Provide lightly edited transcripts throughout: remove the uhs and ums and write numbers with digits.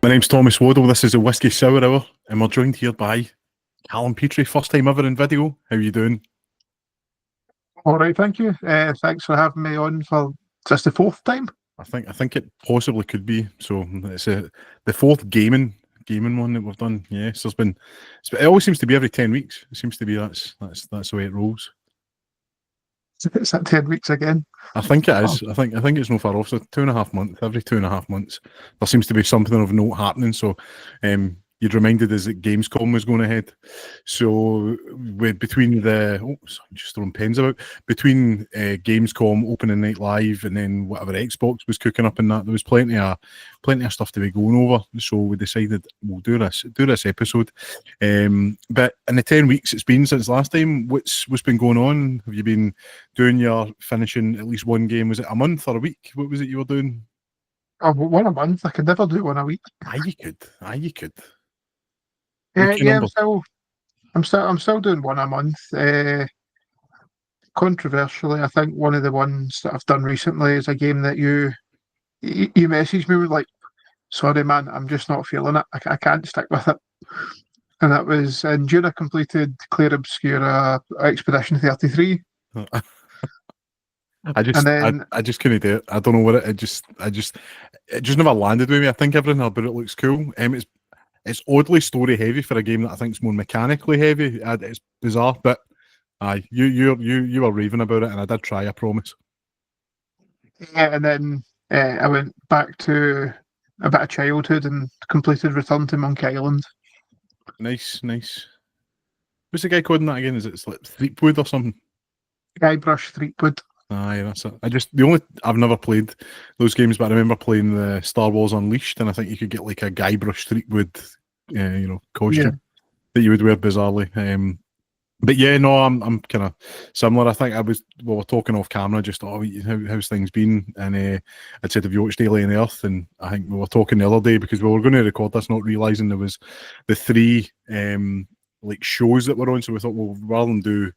My name's Thomas Waddle. This is a Whisky Sour Hour, and we're joined here by Calum Petrie, first time ever in video. How you doing? All right, thank you. Thanks for having me on for just the fourth time. I think it possibly could be. So it's the fourth gaming one that we've done. Yes, it always seems to be every 10 weeks. It seems to be that's the way it rolls. It's at 10 weeks again. I think it is. I think it's no far off. So 2.5 months. Every 2.5 months, there seems to be something of note happening. So, you'd reminded us that Gamescom was going ahead. So, between I'm just throwing pens about. Between Gamescom, opening night live, and then whatever Xbox was cooking up in that, there was plenty of stuff to be going over. So we decided we'll do this episode. But in the 10 weeks it's been since last time, what's been going on? Have you been doing your finishing at least one game? Was it a month or a week? What was it you were doing? Oh, one a month. I could never do one a week. You could. Yeah, I'm still doing one a month. Controversially, I think one of the ones that I've done recently is a game that you messaged me with, like, sorry man, I'm just not feeling it. I can't stick with it. And that was Endura completed Claire Obscura Expedition 33. I just couldn't do it. I don't know what it just never landed with me. I think everything about it looks cool. It's oddly story heavy for a game that I think is more mechanically heavy. It's bizarre, but you were raving about it, and I did try. I promise. Yeah, and then I went back to a bit of childhood and completed Return to Monkey Island. Nice. What's the guy called in that again? Is it like Threepwood or something? Guybrush Threepwood. Aye, that's it. I've never played those games, but I remember playing the Star Wars Unleashed, and I think you could get like a Guybrush Threepwood, costume that you would wear bizarrely. But yeah, no, I'm kind of similar. I think we were talking off camera, just how's things been, and I said, have you watched Alien Earth? And I think we were talking the other day because we were going to record this, not realizing there was the three like shows that were on. So we thought, well, rather than do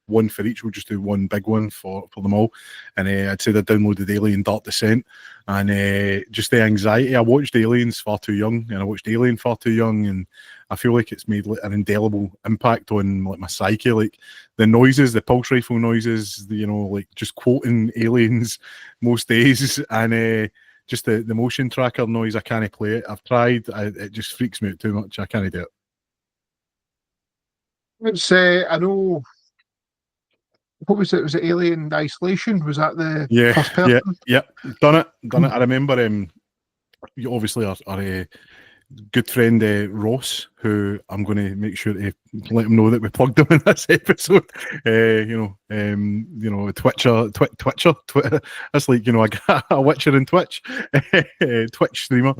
one for each, we'll just do one big one for them all. And I'd said I downloaded Alien Dark Descent, and just the anxiety. I watched Aliens far too young, and I watched Alien far too young, and I feel like it's made an indelible impact on like my psyche. Like the noises, the pulse rifle noises, like just quoting Aliens most days, and just the motion tracker noise. I can't play it. I've tried. It just freaks me out too much. I can't do it. It's I know. What was it? Was it Alien Isolation? Was that the first person? Yeah. Done it. I remember. You obviously are good friend Ross, who I'm going to make sure to let him know that we plugged him in this episode. Twitcher. That's like a Witcher in Twitch, Twitch streamer.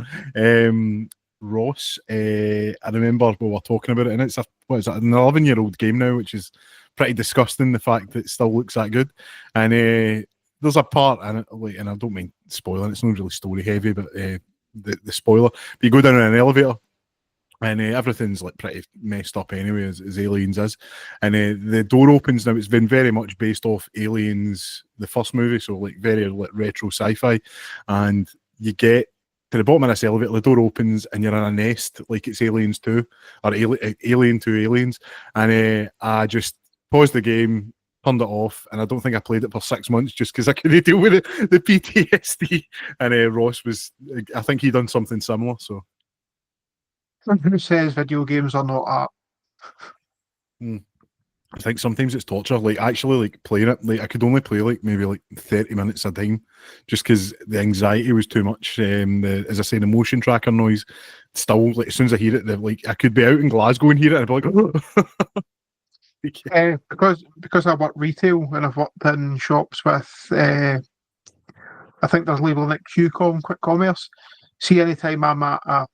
Ross. I remember we were talking about it, and it's an 11-year-old game now, which is pretty disgusting. The fact that it still looks that good, and there's a part, and I don't mean spoiling. It's not really story heavy, but the spoiler. But you go down in an elevator, and everything's like pretty messed up anyway, as Aliens is, and the door opens. Now it's been very much based off Aliens, the first movie, so like very like retro sci-fi, and you get to the bottom of this elevator, the door opens, and you're in a nest like it's Aliens 2 or Alien 2 Aliens, and I just paused the game, turned it off, and I don't think I played it for 6 months just because I couldn't deal with it, the PTSD. And Ross I think he done something similar. So, who says video games are not art? I think sometimes it's torture. Like actually, like playing it, like I could only play like maybe like 30 minutes a time, just because the anxiety was too much. As I say, the motion tracker noise. Still, like as soon as I hear it, like I could be out in Glasgow and hear it, and I'd be like, because I work retail and I've worked in shops with, I think there's labeling it QCom, quick commerce. See, anytime I'm at a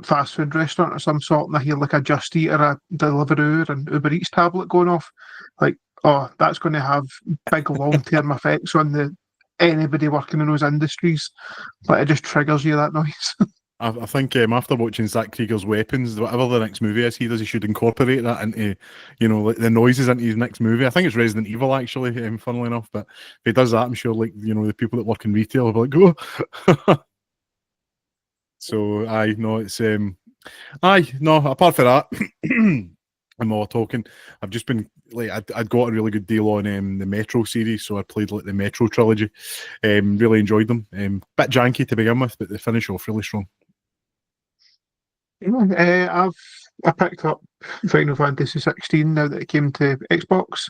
fast food restaurant or some sort and I hear like a Just Eat or a Deliveroo and Uber Eats tablet going off, like, oh, that's going to have big long-term effects on anybody working in those industries. But it just triggers you, that noise. I think after watching Zach Krieger's Weapons, whatever the next movie is he should incorporate that into, like the noises into his next movie. I think it's Resident Evil, actually, funnily enough. But if he does that, I'm sure, like, the people that work in retail will be like, oh. So aye, no, it's aye, no. Apart from that, I'm all talking. I've just been like I'd got a really good deal on the Metro series, so I played like the Metro trilogy. Really enjoyed them. Bit janky to begin with, but they finish off really strong. I picked up Final Fantasy 16 now that it came to Xbox.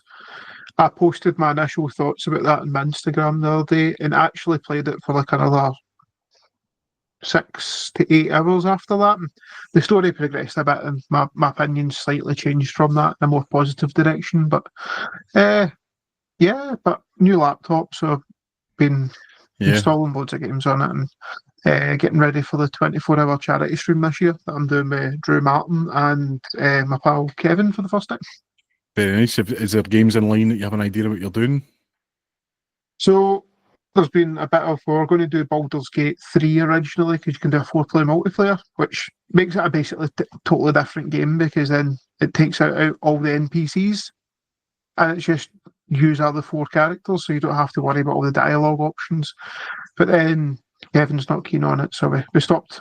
I posted my initial thoughts about that on my Instagram the other day, and actually played it for like another 6 to 8 hours after that. And the story progressed a bit, and my opinions slightly changed from that in a more positive direction. But yeah, but new laptop, so I've been installing loads of games on it and getting ready for the 24-hour charity stream this year that I'm doing with Drew Martin and my pal Kevin for the first time. Very nice. Is there games in line that you have an idea of what you're doing? So there's been a bit of, we're going to do Baldur's Gate 3 originally, because you can do a 4-player multiplayer, which makes it a basically totally different game, because then it takes out all the NPCs and it's just use other 4 characters, so you don't have to worry about all the dialogue options. But then Kevin's not keen on it, so we stopped.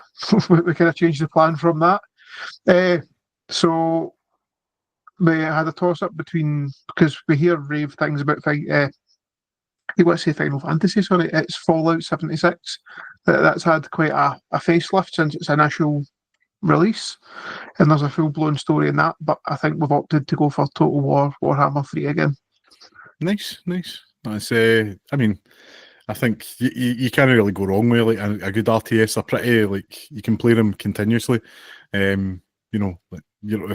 We kind of changed the plan from that. So we had a toss-up between, because we hear rave things about you want to say Final Fantasy, sorry, it's Fallout 76. That's had quite a facelift since its initial release, and there's a full-blown story in that, but I think we've opted to go for Total War Warhammer 3 again. Nice. That's I mean, I think you can't really go wrong with like a good RTS. Are pretty like you can play them continuously. Like,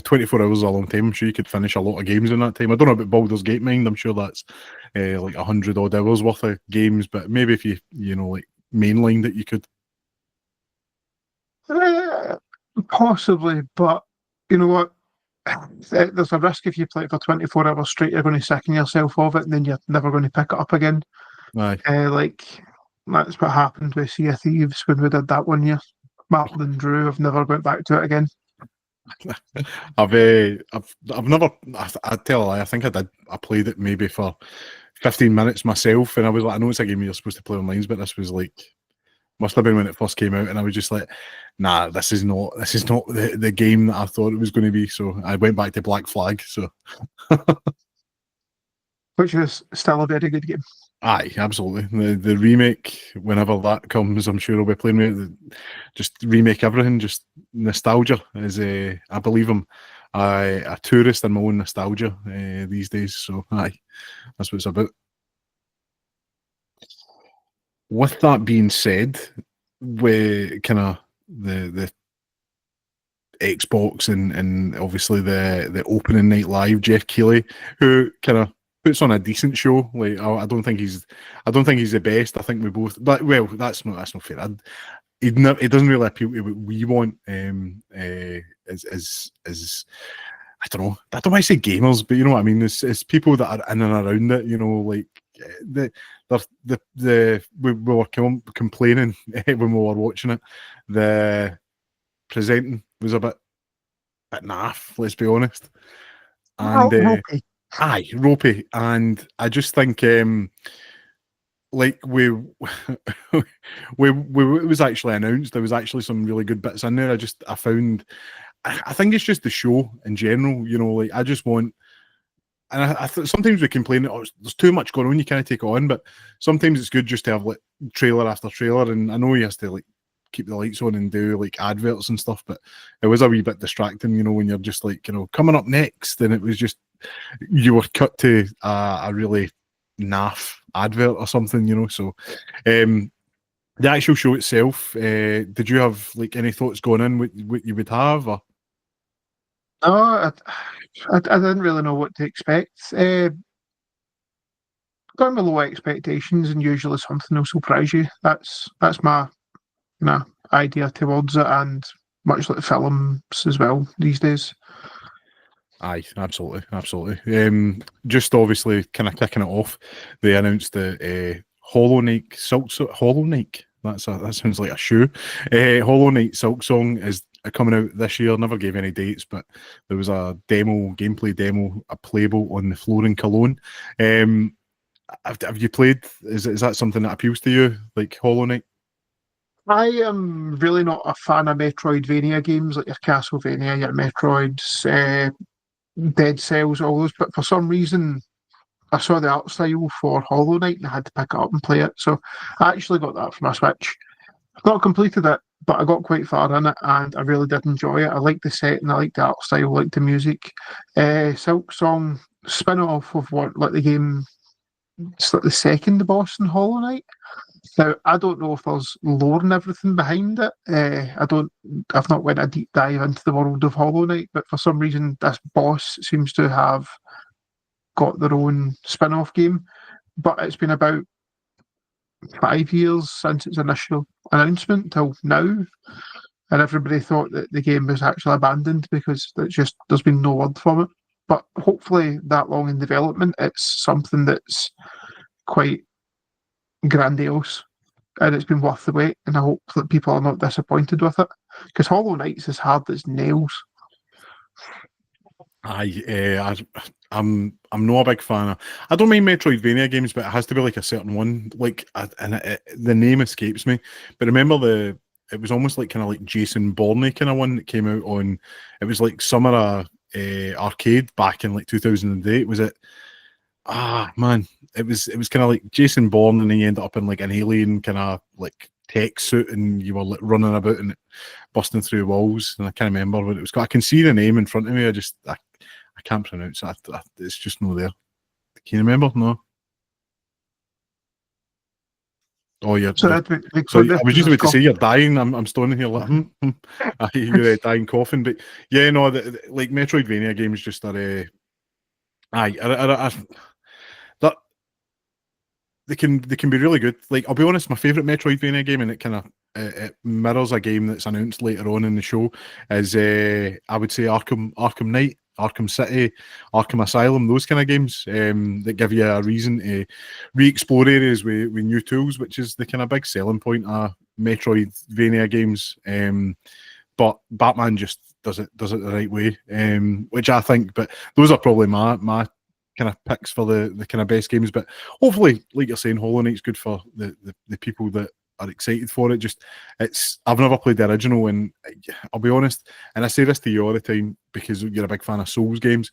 24 hours is a long time. I'm sure you could finish a lot of games in that time. I don't know about Baldur's Gate mind. I'm sure that's like 100 odd hours worth of games. But maybe if you like mainlined it, you could. Possibly, but you know what? There's a risk if you play it for 24 hours straight, you're going to sicken yourself of it, and then you're never going to pick it up again. Aye. Like that's what happened with Sea of Thieves when we did that one year. Martin and Drew have never went back to it again. I've never. I tell a lie. I think I did. I played it maybe for 15 minutes myself, and I was like, I know it's a game you're supposed to play online, but this was like must have been when it first came out, and I was just like, nah, this is not the game that I thought it was going to be. So I went back to Black Flag. So, which is still a very good game. Aye, absolutely. The remake, whenever that comes, I'm sure I'll be playing with it. Just remake everything. Just nostalgia is I believe I'm a tourist in my own nostalgia these days. So aye, that's what it's about. With that being said, with kind of the Xbox and obviously the opening night live, Jeff Keighley, who kind of puts on a decent show. Like I don't think he's the best. I think we both, but well, that's not fair. He doesn't really appeal to what we want. As I don't know. I don't want to say gamers, but you know what I mean. It's people that are in and around it. You know, like we were complaining when we were watching it. The presenting was a bit naff. Let's be honest. And ropey. Aye, ropey. And I just think like we it was actually announced. There was actually some really good bits in there. I found. I think it's just the show in general. You know, like I just want. And sometimes we complain that there's too much going on, you can't take it on, but sometimes it's good just to have like trailer after trailer. And I know he has to like keep the lights on and do like adverts and stuff, but it was a wee bit distracting, you know, when you're just like, you know, coming up next, and it was just you were cut to a really naff advert or something, you know. So the actual show itself, did you have like any thoughts going in what you would have? Or? No, I didn't really know what to expect. Going with low expectations, and usually something will surprise you. That's my idea towards it, and much like films as well these days. Aye, absolutely. Just obviously kind of kicking it off, they announced the Hollow Knight Hollow Knight. That sounds like a shoe. Hollow Knight Silk Song is coming out this year. Never gave any dates, but there was a gameplay demo, a playable on the floor in Cologne. Have you played? Is that something that appeals to you, like Hollow Knight? I am really not a fan of Metroidvania games like your Castlevania, your Metroids, Dead Cells, all those. But for some reason, I saw the art style for Hollow Knight and I had to pick it up and play it. So I actually got that for my Switch. I've not completed it, but I got quite far in it and I really did enjoy it. I like the setting, I like the art style, I like the music. Silk Song spin off of what like the game. It's like the second boss in Hollow Knight. Now, I don't know if there's lore and everything behind it. I've not went a deep dive into the world of Hollow Knight, but for some reason, this boss seems to have got their own spin-off game. But it's been about 5 years since its initial announcement till now, and everybody thought that the game was actually abandoned because there's been no word from it. But hopefully, that long in development, it's something that's quite grandiose and it's been worth the wait, and I hope that people are not disappointed with it because Hollow Knight's as hard as nails. I'm not a big fan of. I don't mind Metroidvania games, but it has to be like a certain one. Like, the name escapes me. But remember it was almost like kind of like Jason Bourne kind of one that came out on. It was like Summer Arcade back in like 2008. Was it? Ah, man, it was kind of like Jason Bourne, and he ended up in like an alien kind of like tech suit, and you were like running about and busting through walls. And I can't remember what it was called. I can see the name in front of me. I can't pronounce it. It's just no there. Can you remember? No. Oh, I was just about to say you're dying. I'm standing here like, you're a dying coughing. But yeah, no, like Metroidvania games just are. That they can be really good. Like, I'll be honest, my favorite Metroidvania game, and it kind of it mirrors a game that's announced later on in the show, is I would say Arkham Knight, Arkham City, Arkham Asylum, those kind of games that give you a reason to re-explore areas with new tools, which is the kind of big selling point of Metroidvania games. But Batman just does it the right way, which I think. But those are probably my kind of picks for the kind of best games. But hopefully, like you're saying, Hollow Knight's good for the people that are excited for it. I've never played the original, and I'll be honest, and I say this to you all the time because you're a big fan of Souls games.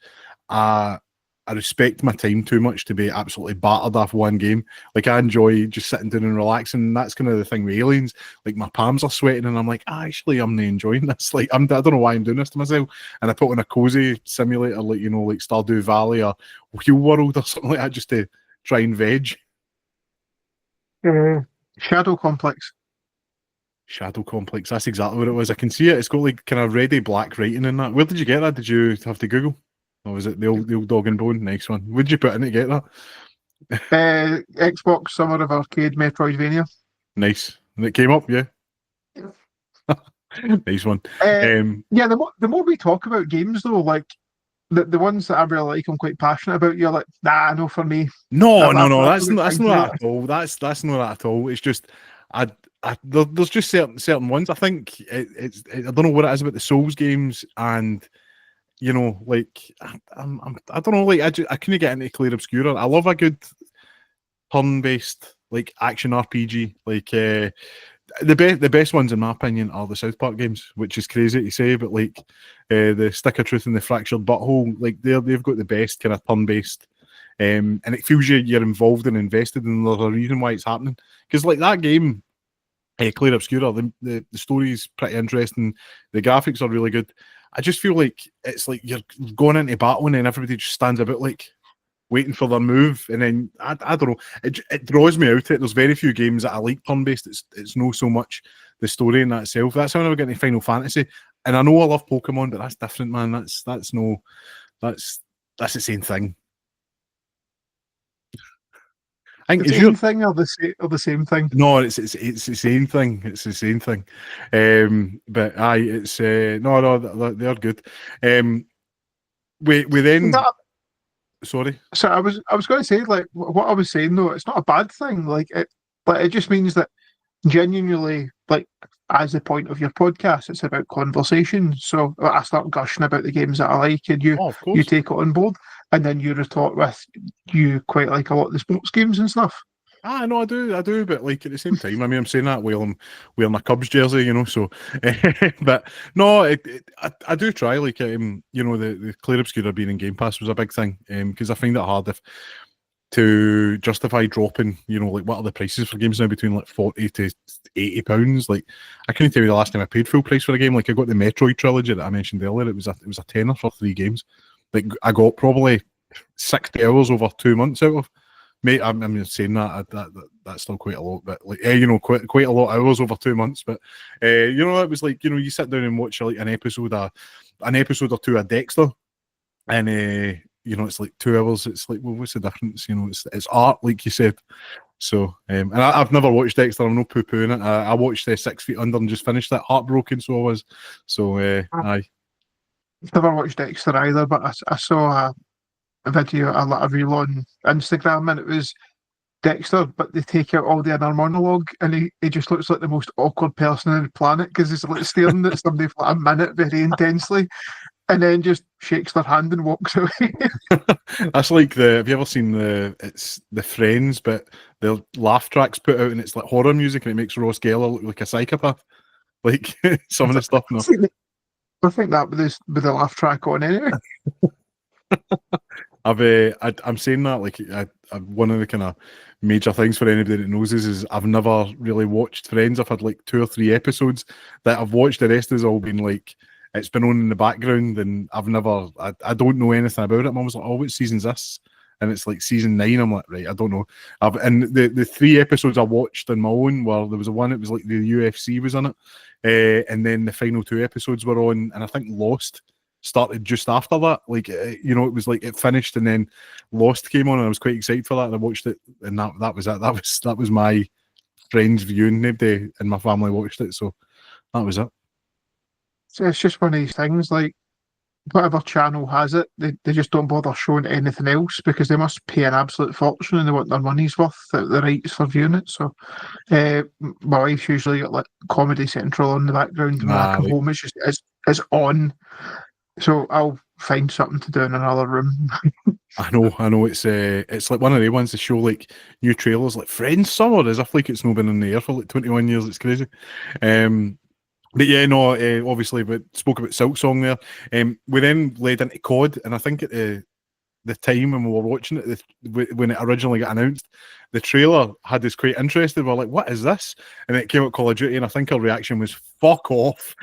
I respect my time too much to be absolutely battered off one game. Like, I enjoy just sitting down and relaxing. And that's kind of the thing with Aliens. Like, my palms are sweating, and I'm like, actually, I'm not enjoying this. Like, I don't know why I'm doing this to myself. And I put on a cozy simulator, like, you know, like Stardew Valley or Wheel World or something like that, just to try and veg. Shadow Complex. Shadow Complex. That's exactly what it was. I can see it. It's got like kind of reddy black writing in that. Where did you get that? Did you have to Google? Or was it the old dog and bone? Nice one. What did you put in to get that? Xbox Summer of Arcade Metroidvania. Nice. And it came up, yeah. Nice one. Yeah, the more we talk about games though, like the ones that I really like, I'm quite passionate about. You're like, nah, no, for me. No. That's not that at all. That's not that at all. It's just there's just certain ones. I think I don't know what it is about the Souls games, and you know, like I don't know, like I couldn't get into Clair Obscura. I love a good turn-based like action RPG. Like the best ones in my opinion are the South Park games, which is crazy to say, but like the Stick of Truth and the Fractured Butthole, like they've got the best kind of turn-based, and it feels you're involved and invested, and there's a reason why it's happening. Because like that game, Clair Obscura, the story's pretty interesting, the graphics are really good. I just feel like it's like you're going into battle and everybody just stands about like waiting for their move, and then I don't know, it draws me out. There's very few games that I like turn-based. It's no so much the story in that itself. That's how I never get into Final Fantasy, and I know I love Pokemon, but that's different, man. That's the same thing. I think it's the same thing or the same thing. No, it's the same thing. It's the same thing. But aye, it's no, they're good. We then. Sorry. So I was going to say, like, what I was saying though, it's not a bad thing. Like it just means that genuinely, like, as the point of your podcast, it's about conversation. So I start gushing about the games that I like, and you take it on board, and then you retort with you quite like a lot of the sports games and stuff. No, I do, but like at the same time, I mean, I'm saying that while I'm wearing a Cubs jersey, so, but no, I do try, like, the Clear Obscura being in Game Pass was a big thing, because I find it hard to justify dropping, like, what are the prices for games now, between like 40 to 80 pounds. Like, I couldn't tell you the last time I paid full price for a game. Like, I got the Metroid trilogy that I mentioned earlier. It was a tenner for 3 games. Like, I got probably 60 hours over 2 months out of. Mate, I'm saying that's still quite a lot, but like, quite a lot of hours over 2 months. But it was like, you sit down and watch like an episode or two of Dexter, and it's like 2 hours. It's like, well, what's the difference? It's art, like you said. So, and I've never watched Dexter. I'm no poo pooing it. I watched 6 Feet Under and just finished that, heartbroken. So I was. So aye. I've never watched Dexter either, but I saw a video, a reel on Instagram, and it was Dexter, but they take out all the inner monologue, and he just looks like the most awkward person on the planet because he's like staring at somebody for like a minute very intensely, and then just shakes their hand and walks away. That's like have you ever seen it's the Friends, but the laugh tracks put out and it's like horror music and it makes Ross Geller look like a psychopath. Like some of the stuff. No, I think that with the laugh track on anyway. I'm saying that like one of the kind of major things for anybody that knows is I've never really watched Friends. I've had like 2 or 3 episodes that I've watched. The rest has all been like, it's been on in the background, and I don't know anything about it. I'm always like, oh, what season's this? And it's like season 9. I'm like, right, I don't know. And the 3 episodes I watched on my own, well, there was one, it was like the UFC was in it, and then the final 2 episodes were on, and I think Lost started just after that. Like, it was like it finished and then Lost came on, and I was quite excited for that, and I watched it, and that was it. That was my Friends viewing. Nobody in my family watched it, so that was it. So it's just one of these things, like whatever channel has it, they just don't bother showing anything else because they must pay an absolute fortune and they want their money's worth out the rights for viewing it. So my wife's usually got like Comedy Central on the background, and when I come home, it's on. So I'll find something to do in another room. I know. It's like one of the ones to show like new trailers, like Friends Summer, as if like it's not been in the air for like 21 years. It's crazy. But yeah, no, obviously, but spoke about Silk Song there. We then led into COD, and I think at the time when we were watching it, when it originally got announced, the trailer had us quite interested. We're like, what is this? And it came out Call of Duty, and I think our reaction was, fuck off.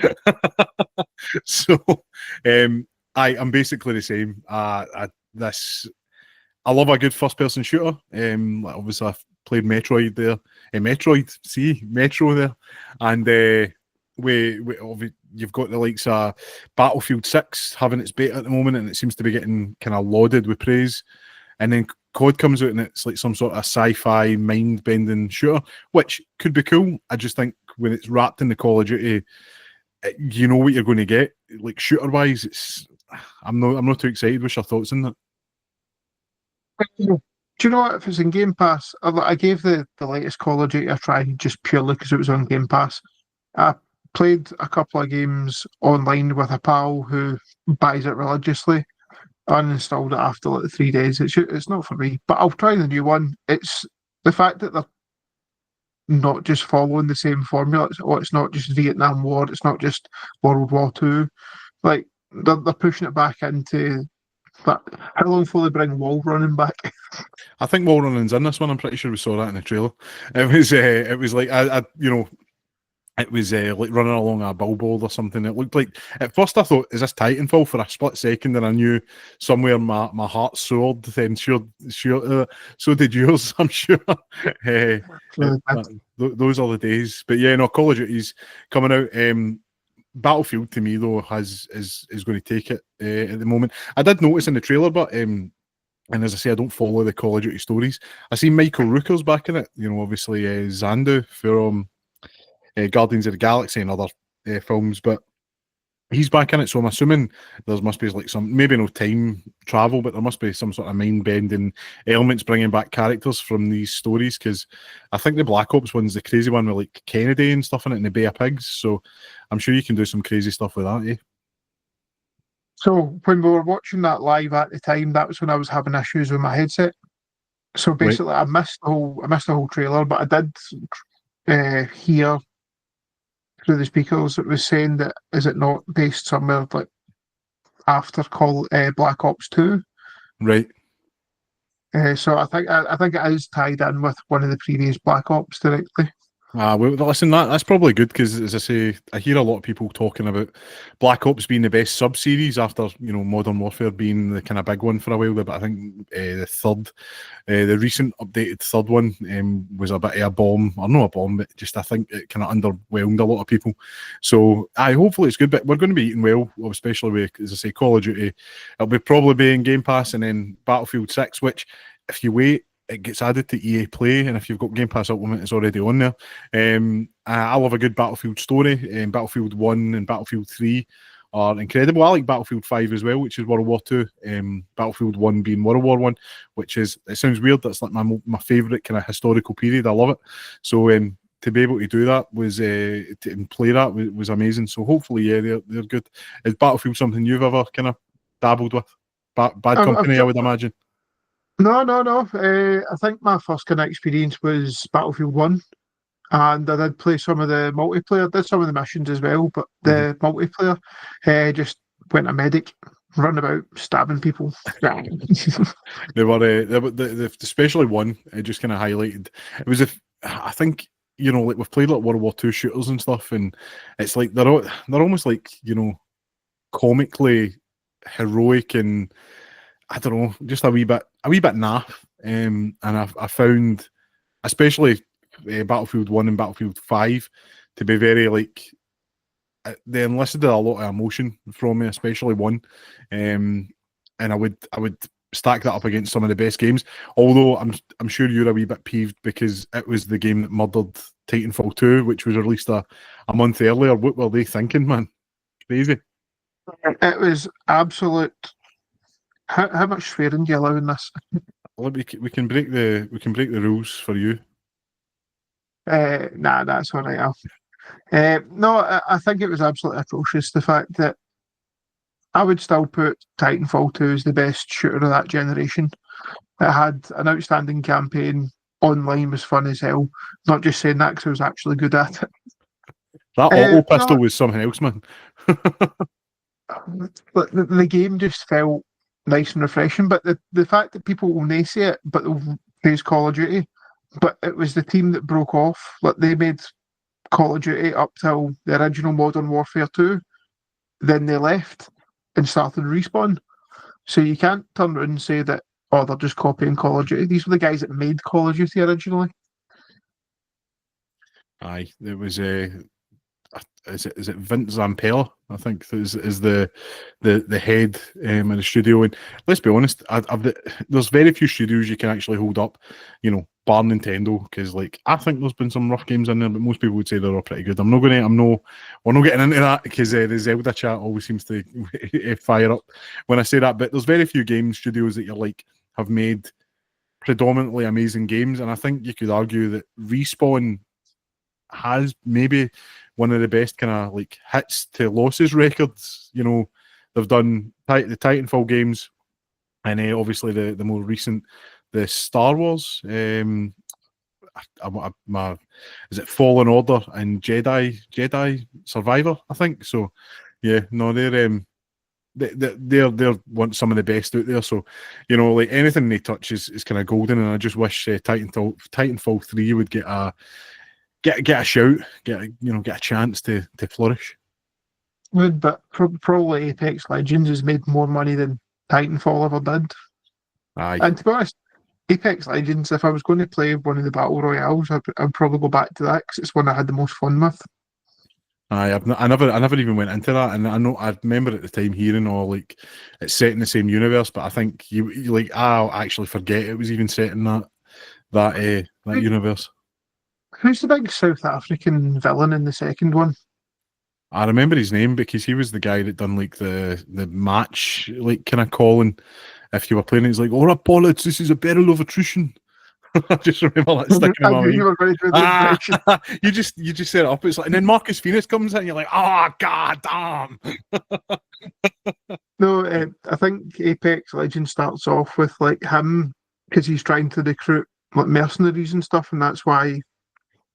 So, I'm basically the same. I love a good first-person shooter. Obviously, I've played Metroid there. Metro there. And you've got the likes of Battlefield 6 having its beta at the moment, and it seems to be getting kind of lauded with praise. And then COD comes out, and it's like some sort of sci-fi mind-bending shooter, which could be cool. I just think when it's wrapped in the Call of Duty, you know what you're going to get. Like shooter-wise, I'm not too excited. What's your thoughts on that? Do you know what? If it's in Game Pass, I gave the latest Call of Duty a try just purely because it was on Game Pass. I played a couple of games online with a pal who buys it religiously. I uninstalled it after like 3 days. It's not for me, but I'll try the new one. It's the fact that they're not just following the same formula. It's not just Vietnam War. It's not just World War II. Like they're pushing it back into. But how long before they bring wall running back? I think wall running's in this one. I'm pretty sure we saw that in the trailer. It was like it was like running along a billboard or something. It looked like, at first I thought, is this Titanfall, for a split second, and I knew somewhere my heart soared. Then sure, so did yours, I'm sure. Those are the days. But yeah, no, Call of Duty's coming out. Battlefield to me though is going to take it at the moment. I did notice in the trailer, but and as I say, I don't follow the Call of Duty stories. I see Michael Rooker's back in it. Obviously Zandu from Guardians of the Galaxy and other films, but he's back in it. So I'm assuming there must be like some, maybe no time travel, but there must be some sort of mind bending elements bringing back characters from these stories. Because I think the Black Ops one's the crazy one with like Kennedy and stuff in it, and the Bay of Pigs. So I'm sure you can do some crazy stuff with that. So when we were watching that live at the time, that was when I was having issues with my headset. So Right. basically, I missed the whole trailer, but I did hear through the speakers it was saying that is it not based somewhere like after Black Ops 2? Right. So I think it is tied in with one of the previous Black Ops directly. Well, listen, that's probably good because, as I say, I hear a lot of people talking about Black Ops being the best sub-series after, Modern Warfare being the kind of big one for a while there. But I think the recent updated third one was a bit of a bomb, or not a bomb, but just I think it kind of underwhelmed a lot of people. So, hopefully it's good, but we're going to be eating well, especially with, as I say, Call of Duty. It'll probably be in Game Pass, and then Battlefield 6, which, if you wait, it gets added to EA Play, and if you've got Game Pass Ultimate, it's already on there. I love a good Battlefield story. Battlefield 1 and Battlefield 3 are incredible. I like Battlefield 5 as well, which is World War 2. Battlefield 1 being World War 1, which is, it sounds weird, that's like my favourite kind of historical period. I love it. So to be able to do that and play that was amazing. So hopefully, yeah, they're good. Is Battlefield something you've ever kind of dabbled with? Bad Company, I would imagine. No. I think my first kind of experience was Battlefield 1, and I did play some of the multiplayer, did some of the missions as well, but the multiplayer just went a medic, run about, stabbing people. They were, especially one, it just kind of highlighted, it was, I think, like we've played like World War II shooters and stuff, and it's like they're almost like, comically heroic, and I don't know, just a wee bit naff. And I found, especially Battlefield 1 and Battlefield 5, to be very like, they enlisted a lot of emotion from me, especially 1. And I would stack that up against some of the best games. Although I'm sure you're a wee bit peeved because it was the game that murdered Titanfall 2, which was released a month earlier. What were they thinking, man? Crazy. It was absolute. How much swearing do you allow in this? We can break the rules for you. Nah, that's all right. No, I think it was absolutely atrocious. The fact that I would still put Titanfall 2 as the best shooter of that generation. It had an outstanding campaign. Online was fun as hell. Not just saying that because I was actually good at it. That auto pistol was something else, man. But the game just felt nice and refreshing. But the fact that people will naysay it, but they'll praise Call of Duty, but it was the team that broke off. Like they made Call of Duty up till the original Modern Warfare 2, then they left and started Respawn. So you can't turn around and say that, oh, they're just copying Call of Duty. These were the guys that made Call of Duty originally. Aye, it was is it Vince Zampella? I think is the head in the studio. And let's be honest, there's very few studios you can actually hold up, bar Nintendo, because like I think there's been some rough games in there, but most people would say they're all pretty good. We're not getting into that because the Zelda chat always seems to fire up when I say that. But there's very few game studios that you're like have made predominantly amazing games, and I think you could argue that Respawn has maybe one of the best kind of like hits to losses records. They've done the Titanfall games, and obviously the more recent, the Star Wars. Is it Fallen Order and Jedi Survivor? I think so. Yeah, no, they're want some of the best out there. So, like anything they touch is kind of golden, and I just wish Titanfall 3 would get a shout, get a chance to flourish. Would, but probably Apex Legends has made more money than Titanfall ever did. Aye. And to be honest, Apex Legends, if I was going to play one of the Battle Royales, I'd probably go back to that because it's one I had the most fun with. Aye, I never even went into that, and I remember at the time hearing, like it's set in the same universe, but I think you like I'll actually forget it was even set in that universe. Who's the big South African villain in the second one? I remember his name because he was the guy that done like the match like kind of calling. If you were playing, he's like, "All right, bollocks, this is a barrel of attrition." I just remember that sticking in my mind. You were very good at the you just set it up. It's like, and then Marcus Phoenix comes in, and you're like, "Oh god damn!" No, I think Apex Legends starts off with like him because he's trying to recruit like mercenaries and stuff, and that's why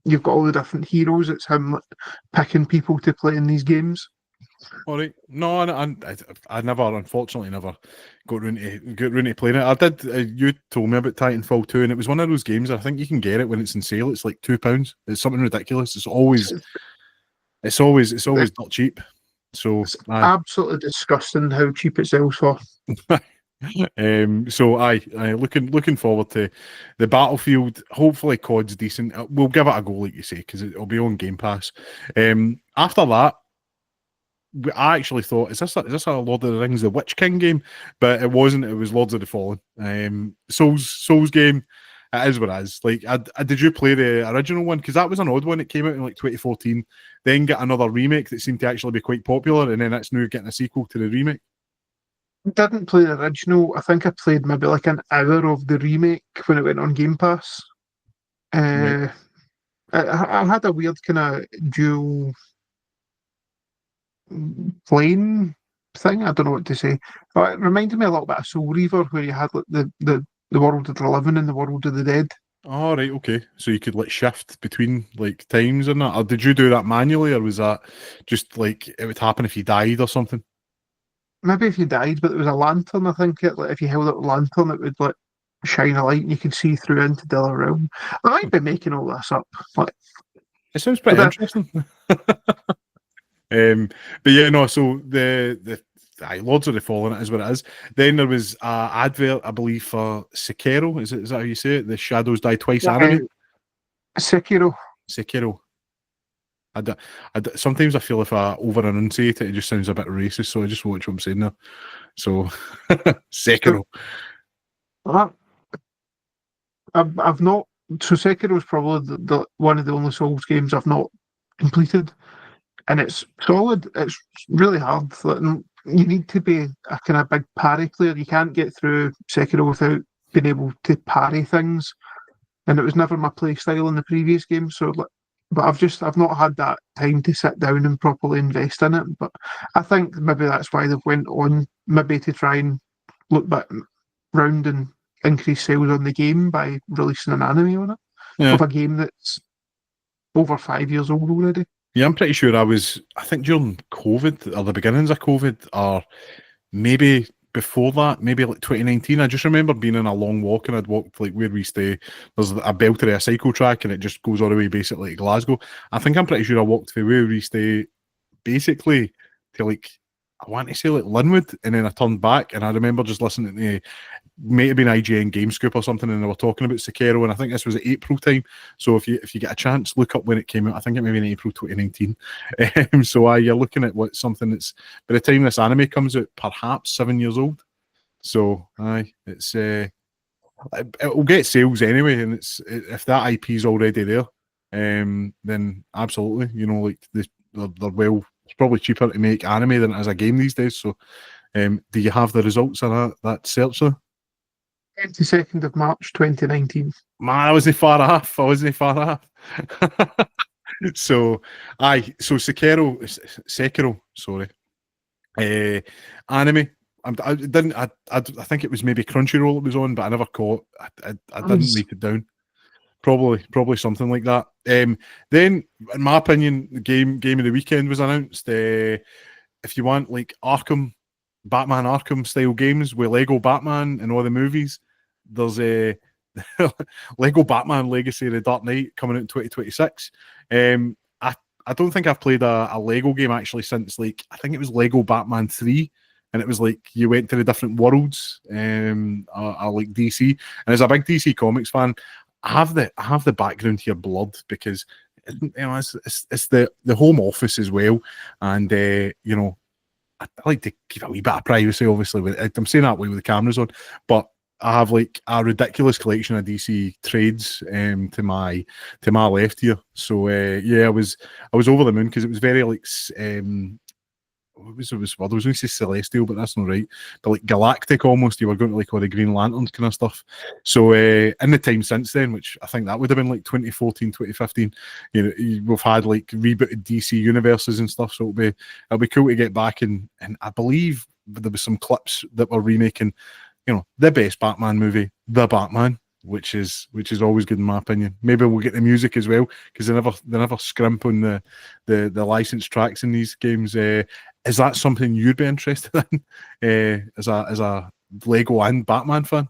you've got all the different heroes. It's him like, picking people to play in these games. All right. No, I never, unfortunately, never got round to playing it. I did. You told me about Titanfall 2, and it was one of those games. I think you can get it when it's in sale. It's like £2. It's something ridiculous. It's always not cheap. So, It's absolutely disgusting how cheap it sells for. So looking forward to the Battlefield. Hopefully COD's decent. We'll give it a go, like you say, because it'll be on Game Pass. After that, I actually thought, is this a Lord of the Rings The Witch King game? But it wasn't. It was Lords of the Fallen. Souls game. It is what it is. Like, did you play the original one? Because that was an odd one. It came out in like 2014. Then get another remake that seemed to actually be quite popular, and then it's now getting a sequel to the remake. Didn't play the original. I think I played maybe like an hour of the remake when it went on Game Pass. Right. I had a weird kind of dual plane thing. I don't know what to say. But it reminded me a little bit of Soul Reaver, where you had like the world of the living and the world of the dead. Oh, right, okay. So you could like shift between like times and that. Or did you do that manually, or was that just like it would happen if you died or something? Maybe if you died, but there was a lantern. I think like if you held up a lantern, it would like shine a light and you could see through into the other realm. I might be making all this up. Like, It sounds pretty interesting. But yeah, no. So Lords of the Fallen, it is what it is. Then there was an advert, I believe, for Sekiro. Is that how you say it? The Shadows Die Twice anime. Sekiro. Sekiro. Sometimes I feel if I over enunciate it, it just sounds a bit racist. So I just watch what I'm saying there. So Sekiro. I've not. So Sekiro is probably the one of the only Souls games I've not completed, and it's solid. It's really hard. Like, you need to be a kind of big parry player. You can't get through Sekiro without being able to parry things, and it was never my play style in the previous game. So, but I've not had that time to sit down and properly invest in it. But I think maybe that's why they've went on, maybe to try and look back round and increase sales on the game by releasing an anime on it of a game that's over 5 years old already. Yeah, I'm pretty sure I think during COVID or the beginnings of COVID, or maybe before that, maybe like 2019. I just remember being in a long walk, and I'd walked like where we stay. There's a Beltray, a cycle track, and it just goes all the way basically to Glasgow. I'm pretty sure I walked from where we stay basically to like, I want to say like Linwood, and then I turned back, and I remember just listening to, might have been IGN Game Scoop or something, and they were talking about Sekiro, and I think this was at April time. So if you get a chance, look up when it came out. I think it may be in April 2019. So you're looking at what something that's, by the time this anime comes out, perhaps 7 years old. So it's it'll get sales anyway, and if that IP is already there, then absolutely, like they're well. It's probably cheaper to make anime than it is a game these days. So, do you have the results of that search there? 22nd of March 2019. Man, I wasn't far off. So Sekiro, sorry. Anime. I think it was maybe Crunchyroll it was on, but I never caught. I didn't write it down. Probably something like that. Then, in my opinion, the game of the weekend was announced. If you want like Batman Arkham style games with Lego Batman and all the movies, there's a Lego Batman Legacy of the Dark Knight coming out in 2026. I don't think I've played a Lego game actually since like, I think it was Lego Batman 3, and it was like you went to the different worlds, I like DC, and as a big DC Comics fan, I have the background here blurred because it's the home office as well, and I like to keep a wee bit of privacy, obviously. I'm saying that way with the cameras on, but I have like a ridiculous collection of DC trades to my left here. So I was over the moon because it was very like what was it? I was going to say celestial, but that's not right. But like galactic almost. You were going to like all the Green Lanterns kind of stuff. So in the time since then, which I think that would have been like 2014, 2015, we've had like rebooted DC universes and stuff. So it'll be cool to get back, and I believe there was some clips that were remaking the best Batman movie, The Batman, which is always good in my opinion. Maybe we'll get the music as well, because they never scrimp on the licensed tracks in these games. Is that something you'd be interested in, as a Lego and Batman fan?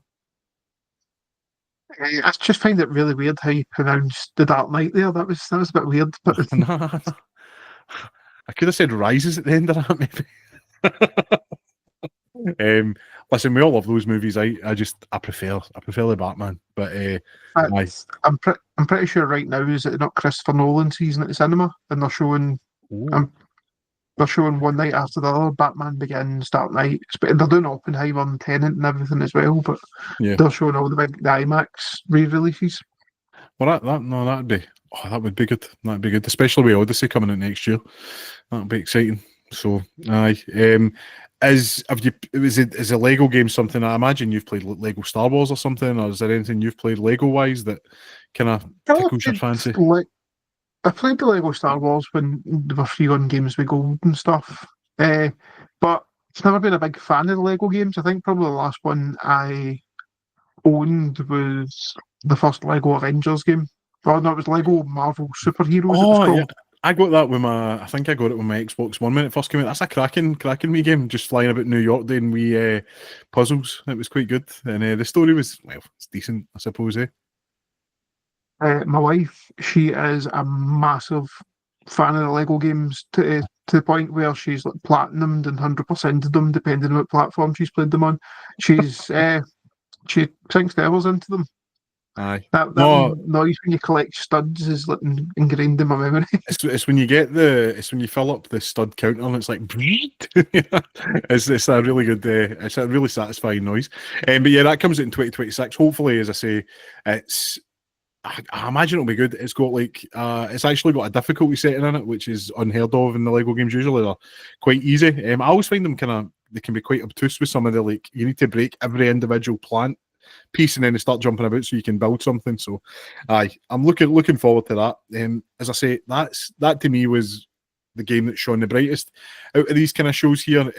I just find it really weird how you pronounced The Dark Knight there. That was a bit weird, but Nah, I could have said Rises at the end of that, maybe. Listen, we all love those movies. I prefer the Batman, but I'm pretty sure right now is it not Christopher Nolan season at the cinema, and ooh, they're showing one night after the other. Batman Begins, Dark Knight. But they're doing Oppenheimer and Tenet and everything as well. But yeah. they're showing all the IMAX re-releases. Well, that would be good. That'd be good, especially with Odyssey coming out next year. That'd be exciting. So, aye. Is a Lego game something? I imagine you've played Lego Star Wars or something, or is there anything you've played Lego wise that kind of tickles your fancy? I played the Lego Star Wars when they were free on Games with Gold and stuff. But it's never been a big fan of the Lego games. I think probably the last one I owned was the first Lego Avengers game. Oh no, it was Lego Marvel Superheroes. It was Oh yeah, called. I got that with my. I think I got it with my Xbox One when it first came out. That's a cracking wee game. Just flying about New York doing wee puzzles. It was quite good, and the story was, well, it's decent, I suppose. My wife, she is a massive fan of the Lego games to the point where she's like platinumed and 100%ed them, depending on what platform she's played them on. She sinks the hours into them. Aye. That No, noise when you collect studs is like ingrained in my memory. it's when you fill up the stud counter and it's like it's a really good it's a really satisfying noise. But yeah, that comes out in 2026. Hopefully, as I say, I imagine it'll be good. It's got it's actually got a difficulty setting in it, which is unheard of in the Lego games. Usually they're quite easy. I always find them they can be quite obtuse with some of the, you need to break every individual plant piece and then they start jumping about so you can build something. So I'm looking forward to that. As I say, that to me was the game that shone the brightest out of these kind of shows here.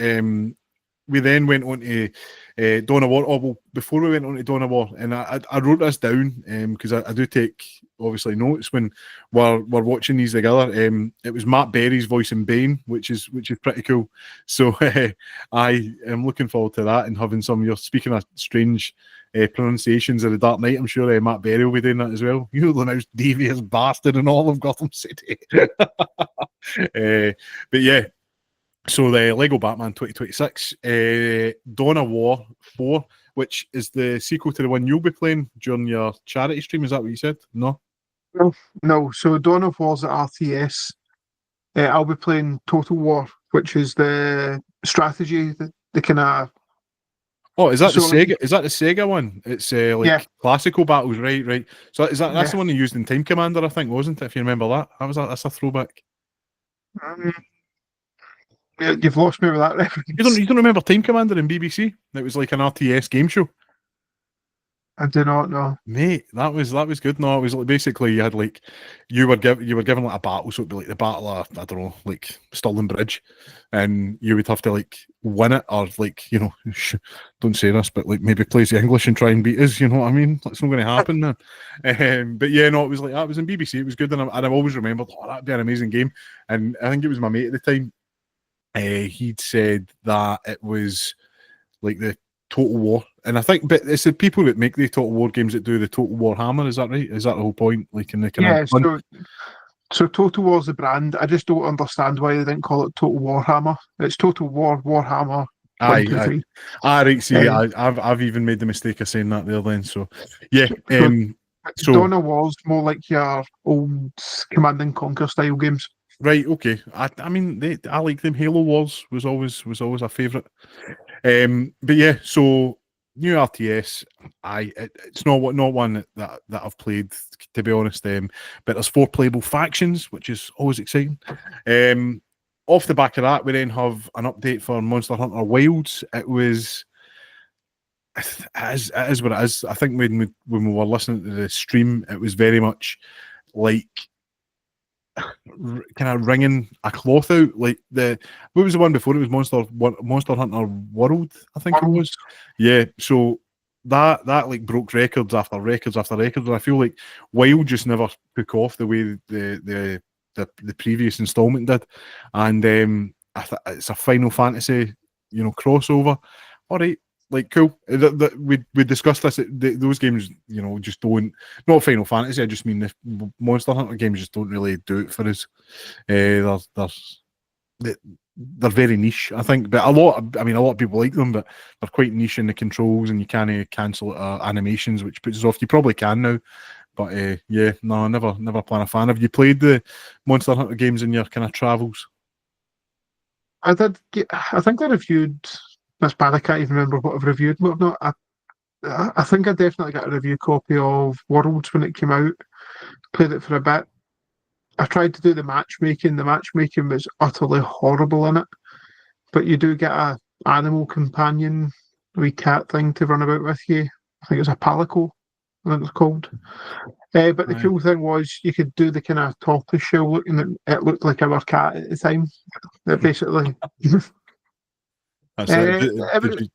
We then went on to Dawn of War. Oh, well, before we went on to Dawn of War, and I wrote this down because I do take, obviously, notes when we're watching these together. It was Matt Berry's voice in Bane, which is pretty cool. So I am looking forward to that and having some of your, speaking of strange pronunciations of the Dark Knight, I'm sure Matt Berry will be doing that as well. You know, the most devious bastard in all of Gotham City. But yeah. So the Lego Batman 2026, Dawn of War 4, which is the sequel to the one you'll be playing during your charity stream. Is that what you said? No? No. So Dawn of War's at RTS. I'll be playing Total War, which is the strategy, the kind of. Oh, is that the So Sega? Is that the Sega one? It's yeah, classical battles, right? So that's yeah. the one they used in Time Commander, I think, wasn't it? If you remember that, that's a throwback. Um, yeah, you've lost me with that reference. You don't remember Time Commander in BBC? It was like an RTS game show. I do not know. Mate, that was good. No, it was basically you had you were given like a battle, so it'd be like the battle of, I don't know, like Stirling Bridge, and you would have to win it, or don't say this, but maybe play the English and try and beat us. You know what I mean? That's not going to happen, man. But yeah, no, it was like that. It was in BBC. It was good, and I've always remembered, oh, that'd be an amazing game. And I think it was my mate at the time. He'd said that it was like the Total War, and I think, but it's the people that make the Total War games that do the Total War Hammer. Is that right? Is that the whole point? Like in the kind of So Total War's the brand. I just don't understand why they didn't call it Total Warhammer. It's Total War Warhammer. Aye, 1, 2, 3. right. See, Um, I've even made the mistake of saying that there. Then, so yeah. so Dawn of War's more like your old Command and Conquer style games. Right, okay. I mean, I like them. Halo Wars was always a favourite. But yeah, so new RTS. It's not one that I've played, to be honest. But there's 4 playable factions, which is always exciting. Off the back of that, we then have an update for Monster Hunter Wilds. It is what it is. I think when we were listening to the stream, it was very much like kind of wringing a cloth out. Like what was the one before? It was Monster Hunter World, I think it was. Yeah, so that like broke records after records after records, and I feel like Wild just never took off the way the previous installment did, and it's a Final Fantasy, crossover. All right, like cool. We discussed this. Those games, just don't. Not Final Fantasy. I just mean the Monster Hunter games just don't really do it for us. They're very niche, I think. But a lot of people like them, but they're quite niche in the controls, and you can't cancel animations, which puts us off. You probably can now, but yeah, no, never plan a fan. Have you played the Monster Hunter games in your kind of travels? I did. I think I reviewed. That's bad. I can't even remember what I've reviewed. But not. I think I definitely got a review copy of Worlds when it came out. Played it for a bit. I tried to do the matchmaking. The matchmaking was utterly horrible in it. But you do get a animal companion, wee cat thing to run about with you. I think it's a palico, I think it's called. But the cool thing was you could do the kind of tortoise shell look, and it looked like our cat at the time. It basically. That's it.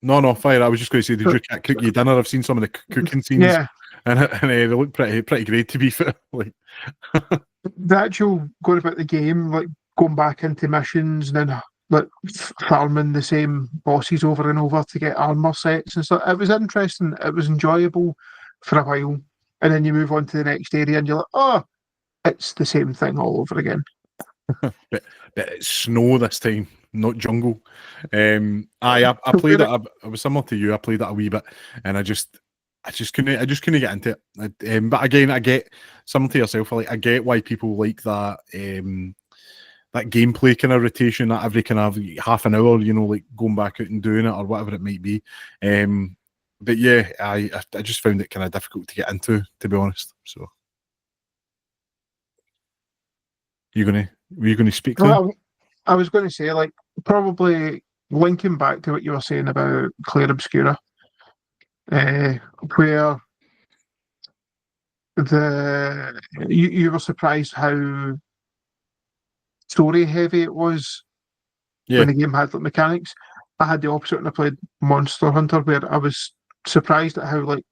No, fire. I was just going to say, did your cat cook you dinner? I've seen some of the cooking scenes, yeah, and they look pretty great, to be fair. Like the actual going about the game, like going back into missions and then like farming the same bosses over and over to get armor sets and stuff. It was interesting. It was enjoyable for a while, and then you move on to the next area, and you're like, oh, it's the same thing all over again. but it's snow this time, not jungle. I played it. I was similar to you. I played it a wee bit, and I just couldn't get into it. But again, I get similar to yourself. I get why people like that. That gameplay kind of rotation, that every kind of half an hour, like going back out and doing it or whatever it might be. But yeah, I just found it kind of difficult to get into, to be honest. So, were you gonna speak to? Well, I was going to say, like, probably linking back to what you were saying about Claire Obscura, where you were surprised how story heavy it was when the game had like mechanics. I had the opposite when I played Monster Hunter, where I was surprised at how like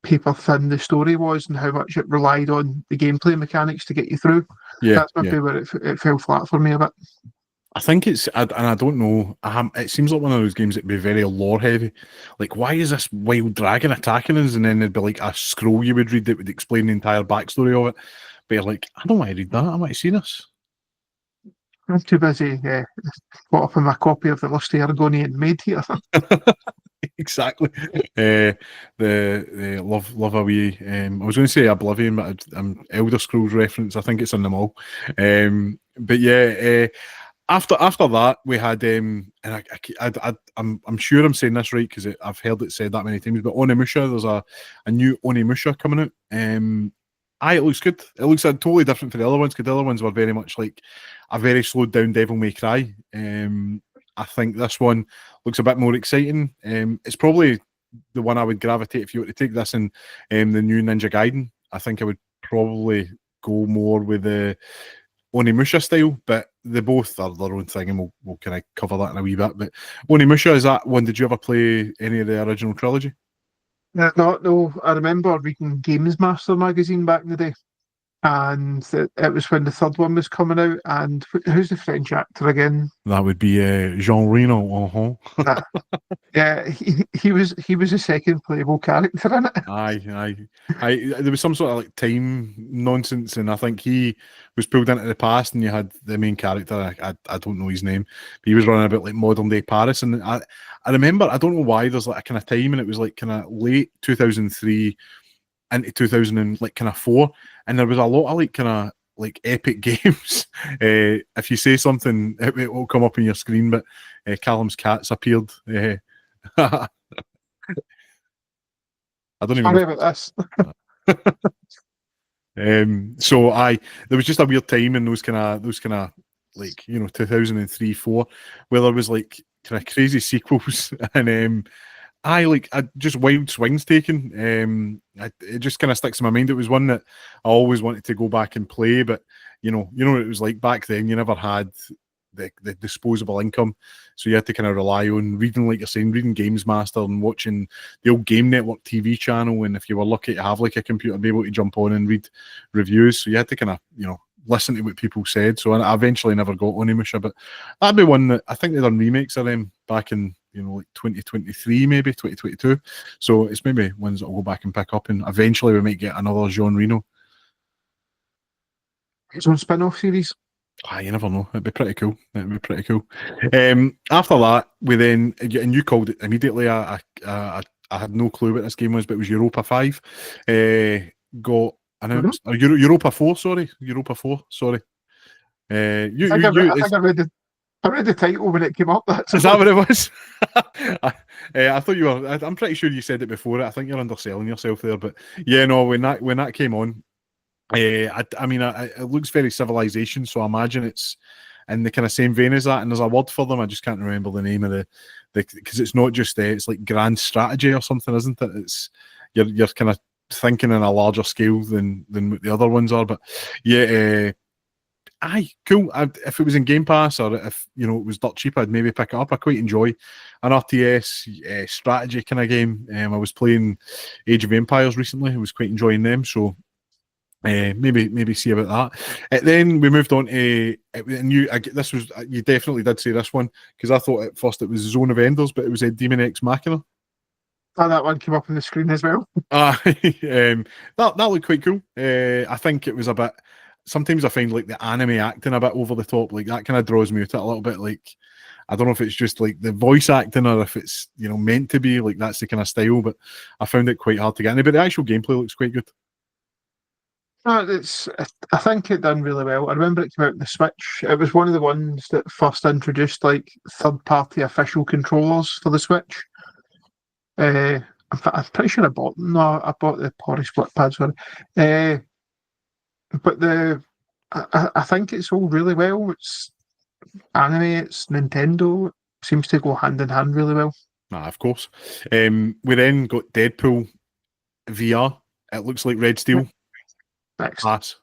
paper thin the story was and how much it relied on the gameplay mechanics to get you through. That's maybe where it fell flat for me a bit. I think and I don't know, it seems like one of those games that'd be very lore heavy. Like, why is this wild dragon attacking us? And then there'd be like a scroll you would read that would explain the entire backstory of it. But you're like, I don't want to read that, I want to see this. I'm too busy bought up my copy of the Lusty Argonian Maid here. Exactly. The love away. I was going to say Oblivion, but I'm Elder Scrolls reference. I think it's in them all. But yeah, after that we had, and I'm sure I'm saying this right because I've heard it said that many times. But Onimusha, there's a new Onimusha coming out. It looks good. It looks totally different from the other ones because the other ones were very much like a very slowed down Devil May Cry. I think this one looks a bit more exciting. It's probably the one I would gravitate if you were to take this and the new Ninja Gaiden. I think I would probably go more with the Onimusha style, but they both are their own thing, and we'll kind of cover that in a wee bit. But Onimusha, is that one? Did you ever play any of the original trilogy? No. I remember reading Games Master magazine back in the day, and it was when the third one was coming out. And who's the French actor again? That would be Jean Reno. Yeah, he was a second playable character in it. Aye. There was some sort of like time nonsense, and I think he was pulled into the past, and you had the main character. I don't know his name, but he was running about like modern day Paris, and I remember, I don't know why, there's like a kind of time, and it was like kind of late 2003 into 2000 and like kind of 4, and there was a lot of like kind of like epic games. If you say something, it will come up on your screen. But Callum's cats appeared. I don't even know about this. So there was just a weird time in those kind of like 2003, 4, where there was like kind of crazy sequels, and just Wild Swings taken. It just kind of sticks in my mind. It was one that I always wanted to go back and play, but you know what it was like back then. You never had the disposable income, so you had to kind of rely on reading, like you're saying, reading Games Master and watching the old Game Network TV channel. And if you were lucky to have like a computer, be able to jump on and read reviews, so you had to kind of listen to what people said. So I eventually never got Onimusha, but that'd be one that I think they done remakes of them back in like 2023, maybe 2022. So it's maybe ones that I'll go back and pick up, and eventually we might get another Jean Reno. His own spin-off series. You never know. It'd be pretty cool. After that, we then, and you called it immediately. I had no clue what this game was, but it was Europa 5. Got announced. Europa 4, sorry. Europa 4, sorry. I read the title when it came up. Is that what it was? I thought you were. I'm pretty sure you said it before. I think you're underselling yourself there, but yeah, no. When that came on, I mean, it looks very Civilization, so I imagine it's in the kind of same vein as that. And there's a word for them. I just can't remember the name of the because it's not just it's like grand strategy or something, isn't it? It's you're kind of thinking on a larger scale than what the other ones are. But yeah, cool. If it was in Game Pass or if it was dirt cheap, I'd maybe pick it up. I quite enjoy an RTS strategy kind of game. I was playing Age of Empires recently. I was quite enjoying them. So. Maybe see about that. Then we moved on to this was you definitely did say this one because I thought at first it was Zone of Enders, but it was a Demon X Machina. Oh, that one came up on the screen as well. That looked quite cool. I think it was a bit. Sometimes I find like the anime acting a bit over the top. Like that kind of draws me out a little bit. Like I don't know if it's just like the voice acting or if it's meant to be like that's the kind of style. But I found it quite hard to get in. But the actual gameplay looks quite good. I think it done really well. I remember it came out on the Switch. It was one of the ones that first introduced like third-party official controllers for the Switch. I'm pretty sure I bought them. No, I bought the Pori split pad. Sorry, but I think it sold really well. It's anime. It's Nintendo. It seems to go hand in hand really well. Of course. We then got Deadpool VR. It looks like Red Steel. Next. Pass.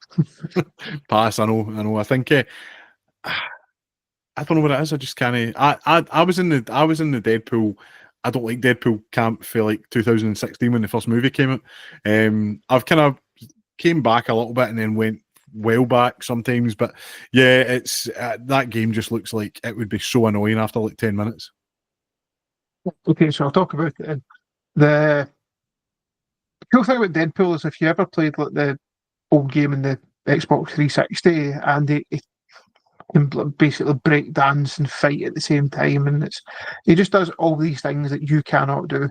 I know. I think I don't know what it is. I just can't. I was in the Deadpool. I don't like Deadpool camp for like 2016 when the first movie came out. I've kind of came back a little bit and then went well back sometimes. But yeah, it's that game just looks like it would be so annoying after like 10 minutes. Okay, so I'll talk about it. The cool thing about Deadpool is if you ever played like the old game in the Xbox 360 and it can basically break dance and fight at the same time, and he just does all these things that you cannot do.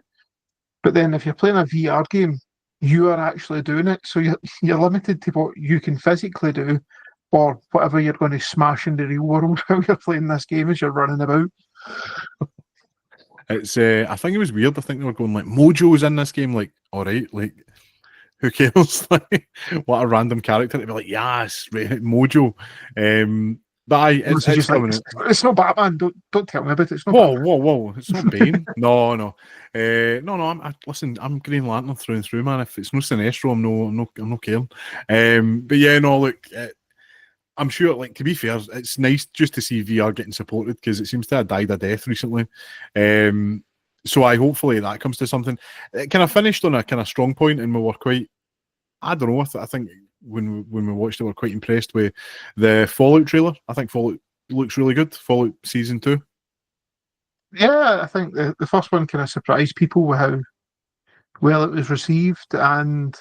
But then if you're playing a VR game, you are actually doing it, so you're limited to what you can physically do or whatever you're going to smash in the real world while you're playing this game as you're running about. It's I think it was weird. I think they were going like Mojo's in this game, like all right, like who cares? Like, what a random character to be like, yes, Mojo. But it's coming out. It's not Batman. Don't tell me about it. It's not whoa! It's not Bane. no. Listen, I'm Green Lantern through and through, man. If it's no Sinestro, I'm no caring. But yeah, no, look, I'm sure. Like to be fair, it's nice just to see VR getting supported because it seems to have died a death recently. So hopefully that comes to something. It kind of finished on a kind of strong point, and we were quite. I don't know. I think when we watched it, we were quite impressed with the Fallout trailer. I think Fallout looks really good. Fallout Season 2. Yeah, I think the first one kind of surprised people with how well it was received, and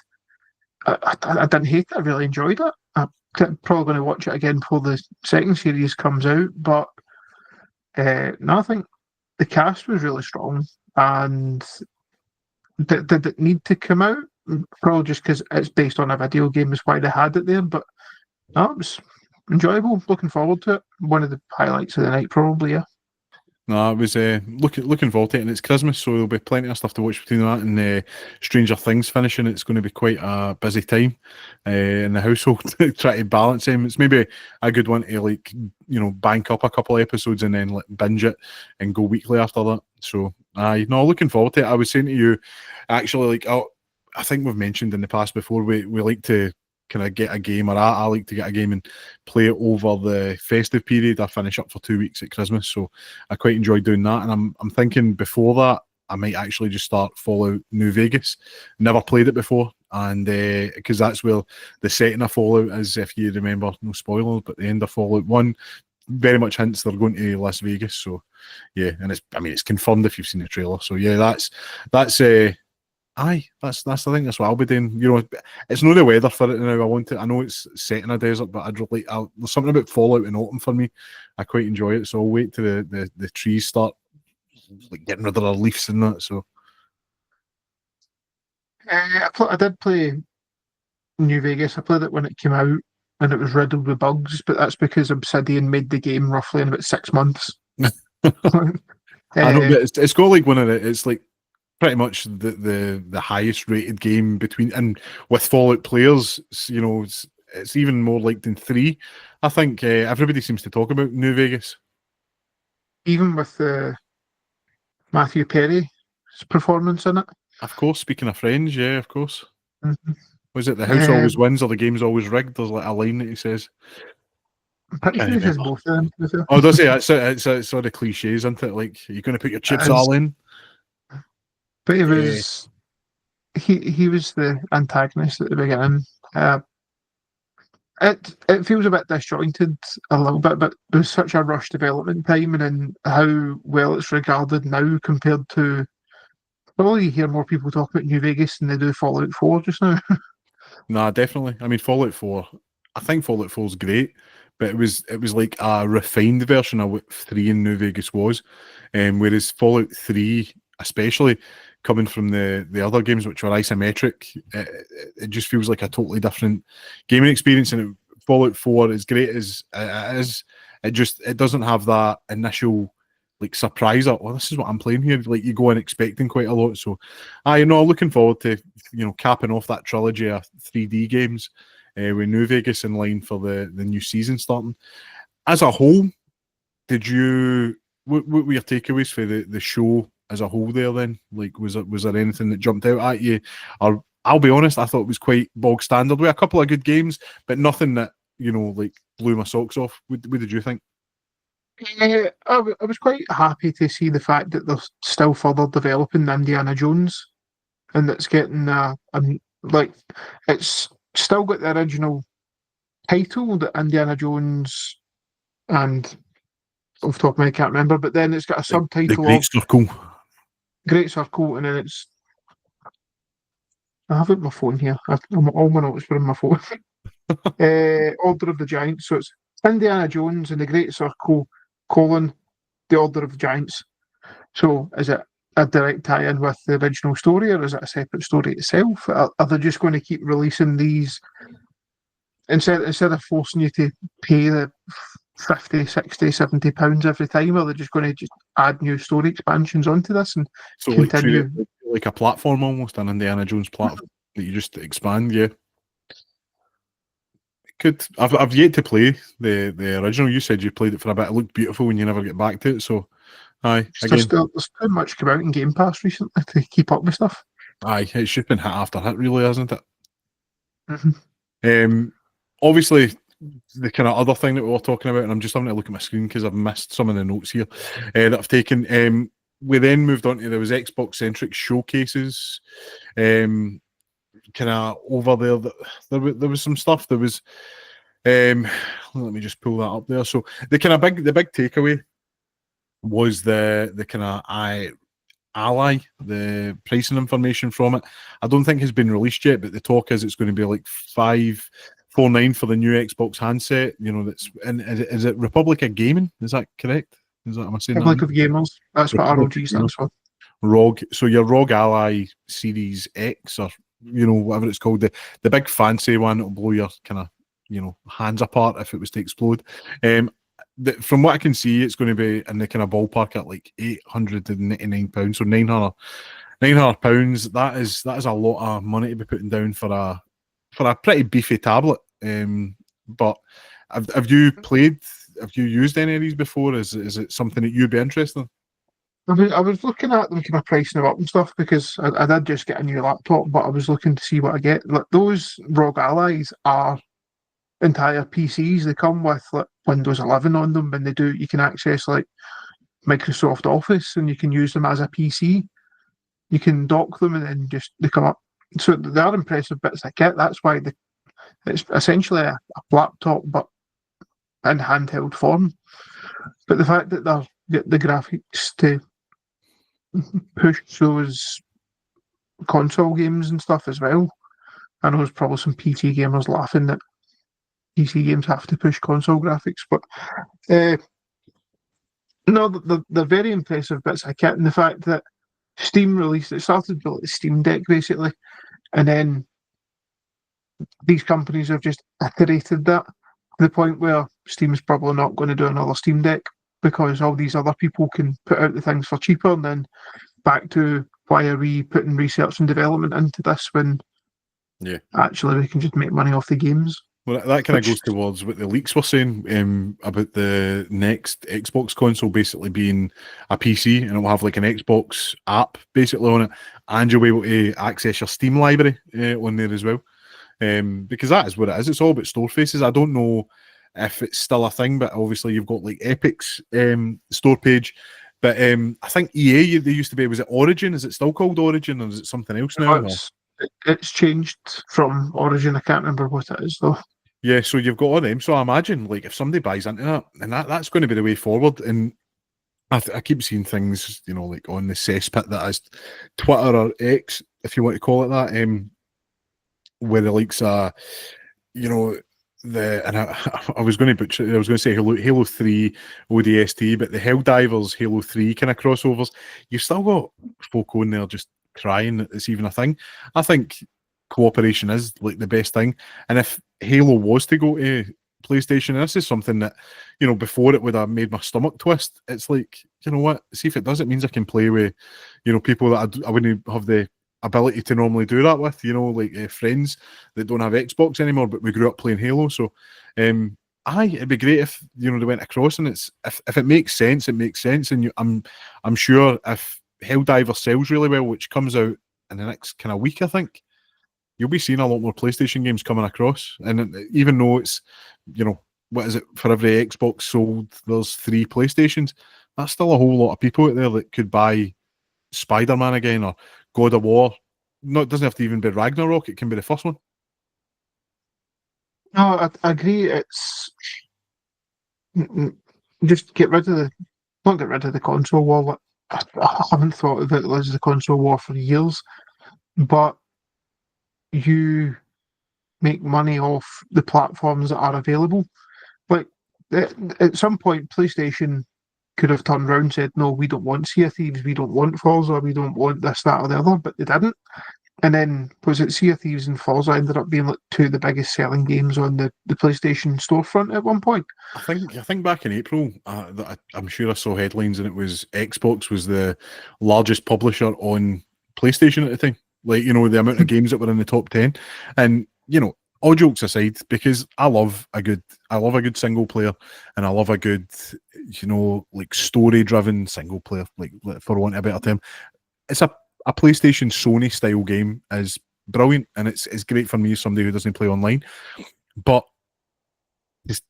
I didn't hate it. I really enjoyed it. I'm probably going to watch it again before the second series comes out. But no, I think the cast was really strong, and did it need to come out? Probably just because it's based on a video game is why they had it there. But no, it was enjoyable. Looking forward to it. One of the highlights of the night, probably. Yeah. No, it was looking forward to it, and it's Christmas, so there'll be plenty of stuff to watch between that and Stranger Things finishing. It's going to be quite a busy time in the household to try to balance them. It's maybe a good one to bank up a couple of episodes and then binge it and go weekly after that. So Aye, no, looking forward to it. I was saying to you, actually, like, I think we've mentioned in the past before, we like to kind of get a game, or I like to get a game and play it over the festive period. I finish up for 2 weeks at Christmas, so I quite enjoy doing that. And I'm thinking before that, I might actually just start Fallout New Vegas. Never played it before, and because that's where the setting of Fallout is, if you remember, no spoilers, but the end of Fallout 1 very much hints they're going to Las Vegas. So yeah, and it's confirmed if you've seen the trailer. So yeah, that's aye, that's I think that's what I'll be doing. You know, it's not the weather for it now. I know it's set in a desert, but there's something about Fallout in autumn for me. I quite enjoy it, so I'll wait till the trees start like getting rid of their leaves and that. So I did play New Vegas. I played it when it came out, and it was riddled with bugs. But that's because Obsidian made the game roughly in about 6 months. I don't get it's got like one of it's like pretty much the highest rated game between, and with Fallout players, you know, it's even more liked than 3. I think everybody seems to talk about New Vegas. Even with Matthew Perry's performance in it. Of course, speaking of friends, yeah, of course. Mm-hmm. Was it the house always wins or the game's always rigged? There's like a line that he says. I'm pretty sure he says both of them. Oh, does he? It's sort of cliches, isn't it? Like, you're going to put your chips all in. But he was he was the antagonist at the beginning. It feels a bit disjointed a little bit, but there's such a rush development time, and then how well it's regarded now compared to. Well, you hear more people talk about New Vegas than they do Fallout 4 just now. Nah, definitely. I mean, Fallout 4. I think Fallout 4 is great, but it was like a refined version of what 3 in New Vegas was. Whereas Fallout 3, especially coming from the other games which were isometric, it just feels like a totally different gaming experience. And Fallout 4, as great as it is, it doesn't have that initial like surprise of, oh, this is what I'm playing here. Like, you go in expecting quite a lot. So looking forward to capping off that trilogy of 3D games with New Vegas in line for the new season starting. As a whole, what were your takeaways for the show as a whole there then? Like, was there anything that jumped out at you? Or, I'll be honest, I thought it was quite bog standard with a couple of good games, but nothing that, like, blew my socks off. What did you think? I was quite happy to see the fact that they're still further developing Indiana Jones, and it's getting like, it's still got the original title, the Indiana Jones, and off the top of my head, I can't remember, but then it's got a subtitle the Great Circle, and then I have it on my phone here. All my notes were on my phone. Order of the Giants. So it's Indiana Jones and the Great Circle, the Order of the Giants. So is it a direct tie-in with the original story, or is it a separate story itself? Are they just going to keep releasing these instead of forcing you to pay the 50, 60, 70 pounds every time? Are they just going to just add new story expansions onto this and continue? Like a platform, almost an Indiana Jones platform that you just expand, yeah. I've yet to play the original. You said you played it for a bit. It looked beautiful when you never get back to it. So, aye, there's too much come out in Game Pass recently to keep up with stuff. Aye, it's just been hit after hit, really, hasn't it? Mm-hmm. Obviously, the kind of other thing that we were talking about, and I'm just having to look at my screen because I've missed some of the notes here that I've taken. We then moved on to, there was Xbox-centric showcases. Kind of over there was some stuff. There was let me just pull that up there. So the big takeaway was the kind of Ally, the pricing information from it. I don't think has been released yet, but the talk is it's going to be like $549 for the new Xbox handset. And is it Republic of Gaming? Is that correct? Am I saying Republic of Gamers. That's what ROG stands for. ROG. So your ROG Ally Series X, or whatever it's called, the big fancy one that'll blow your kind of hands apart if it was to explode. From what I can see, it's going to be in the kind of ballpark at like £899, so £900. That is a lot of money to be putting down for a pretty beefy tablet. But have you used any of these before? Is it something that you'd be interested in? I was looking at them kind of pricing them up and stuff because I did just get a new laptop, but I was looking to see what I get. Like those ROG Allies are entire PCs. They come with like Windows 11 on them, and you can access like Microsoft Office, and you can use them as a PC. You can dock them, and then they come up. So they are impressive bits of kit. That's why it's essentially a laptop, but in handheld form. But the fact that they've got the graphics to push those console games and stuff as well. I know there's probably some PT gamers laughing that PC games have to push console graphics, but no, they're very impressive bits of kit. And the fact that Steam released it started with like the Steam Deck basically, and then these companies have just iterated that to the point where Steam's probably not going to do another Steam Deck because all these other people can put out the things for cheaper, and then back to why are we putting research and development into this when actually we can just make money off the games. Well, that kind of goes towards what the leaks were saying about the next Xbox console basically being a PC, and it'll have like an Xbox app basically on it, and you'll be able to access your Steam library on there as well. Because that is what it is. It's all about store faces. I don't know if it's still a thing, but obviously you've got like Epic's store page. But I think EA, they used to be, was it Origin? Is it still called Origin, or is it something else now? It's changed from Origin. I can't remember what it is though. Yeah, so you've got all them. So I imagine like if somebody buys into that, and that's going to be the way forward. And I keep seeing things, you know, like on the cesspit that is Twitter or X, if you want to call it that, where the likes are, you know, I was going to butcher. I was going to say Halo 3 ODST, but the Helldivers Halo 3 kind of crossovers. You've still got folk on there just crying that it's even a thing. I think cooperation is like the best thing, and if Halo was to go to PlayStation, and this is something that, you know, before it would have made my stomach twist. It's like, you know what? See if it does. It means I can play with, you know, people that I wouldn't have the ability to normally do that with, you know, like friends that don't have Xbox anymore, but we grew up playing Halo. So, it'd be great if, you know, they went across, and it's if it makes sense, it makes sense. And I'm sure if Helldiver sells really well, which comes out in the next kind of week, I think you'll be seeing a lot more PlayStation games coming across. And even though it's, you know, what is it, for every Xbox sold, there's 3 PlayStations. That's still a whole lot of people out there that could buy Spider-Man again or God of War. No, it doesn't have to even be Ragnarok. It can be the first one. No, I agree. It's just get rid of not get rid of the console war. I haven't thought of it as the console war for years, but you make money off the platforms that are available. Like at some point, PlayStation could have turned around and said, "No, we don't want Sea of Thieves, we don't want Forza, we don't want this, that, or the other," but they didn't. And then was it Sea of Thieves and Forza ended up being like 2 of the biggest selling games on the PlayStation storefront at one point? I think back in April, I'm sure I saw headlines, and it was Xbox was the largest publisher on PlayStation at the time. Like, you know, the amount of games that were in the top 10, and you know, all jokes aside, because I love a good single player, and I love a good, you know, like story driven single player, like for want of a better term. It's a PlayStation Sony style game is brilliant, and it's great for me as somebody who doesn't play online. But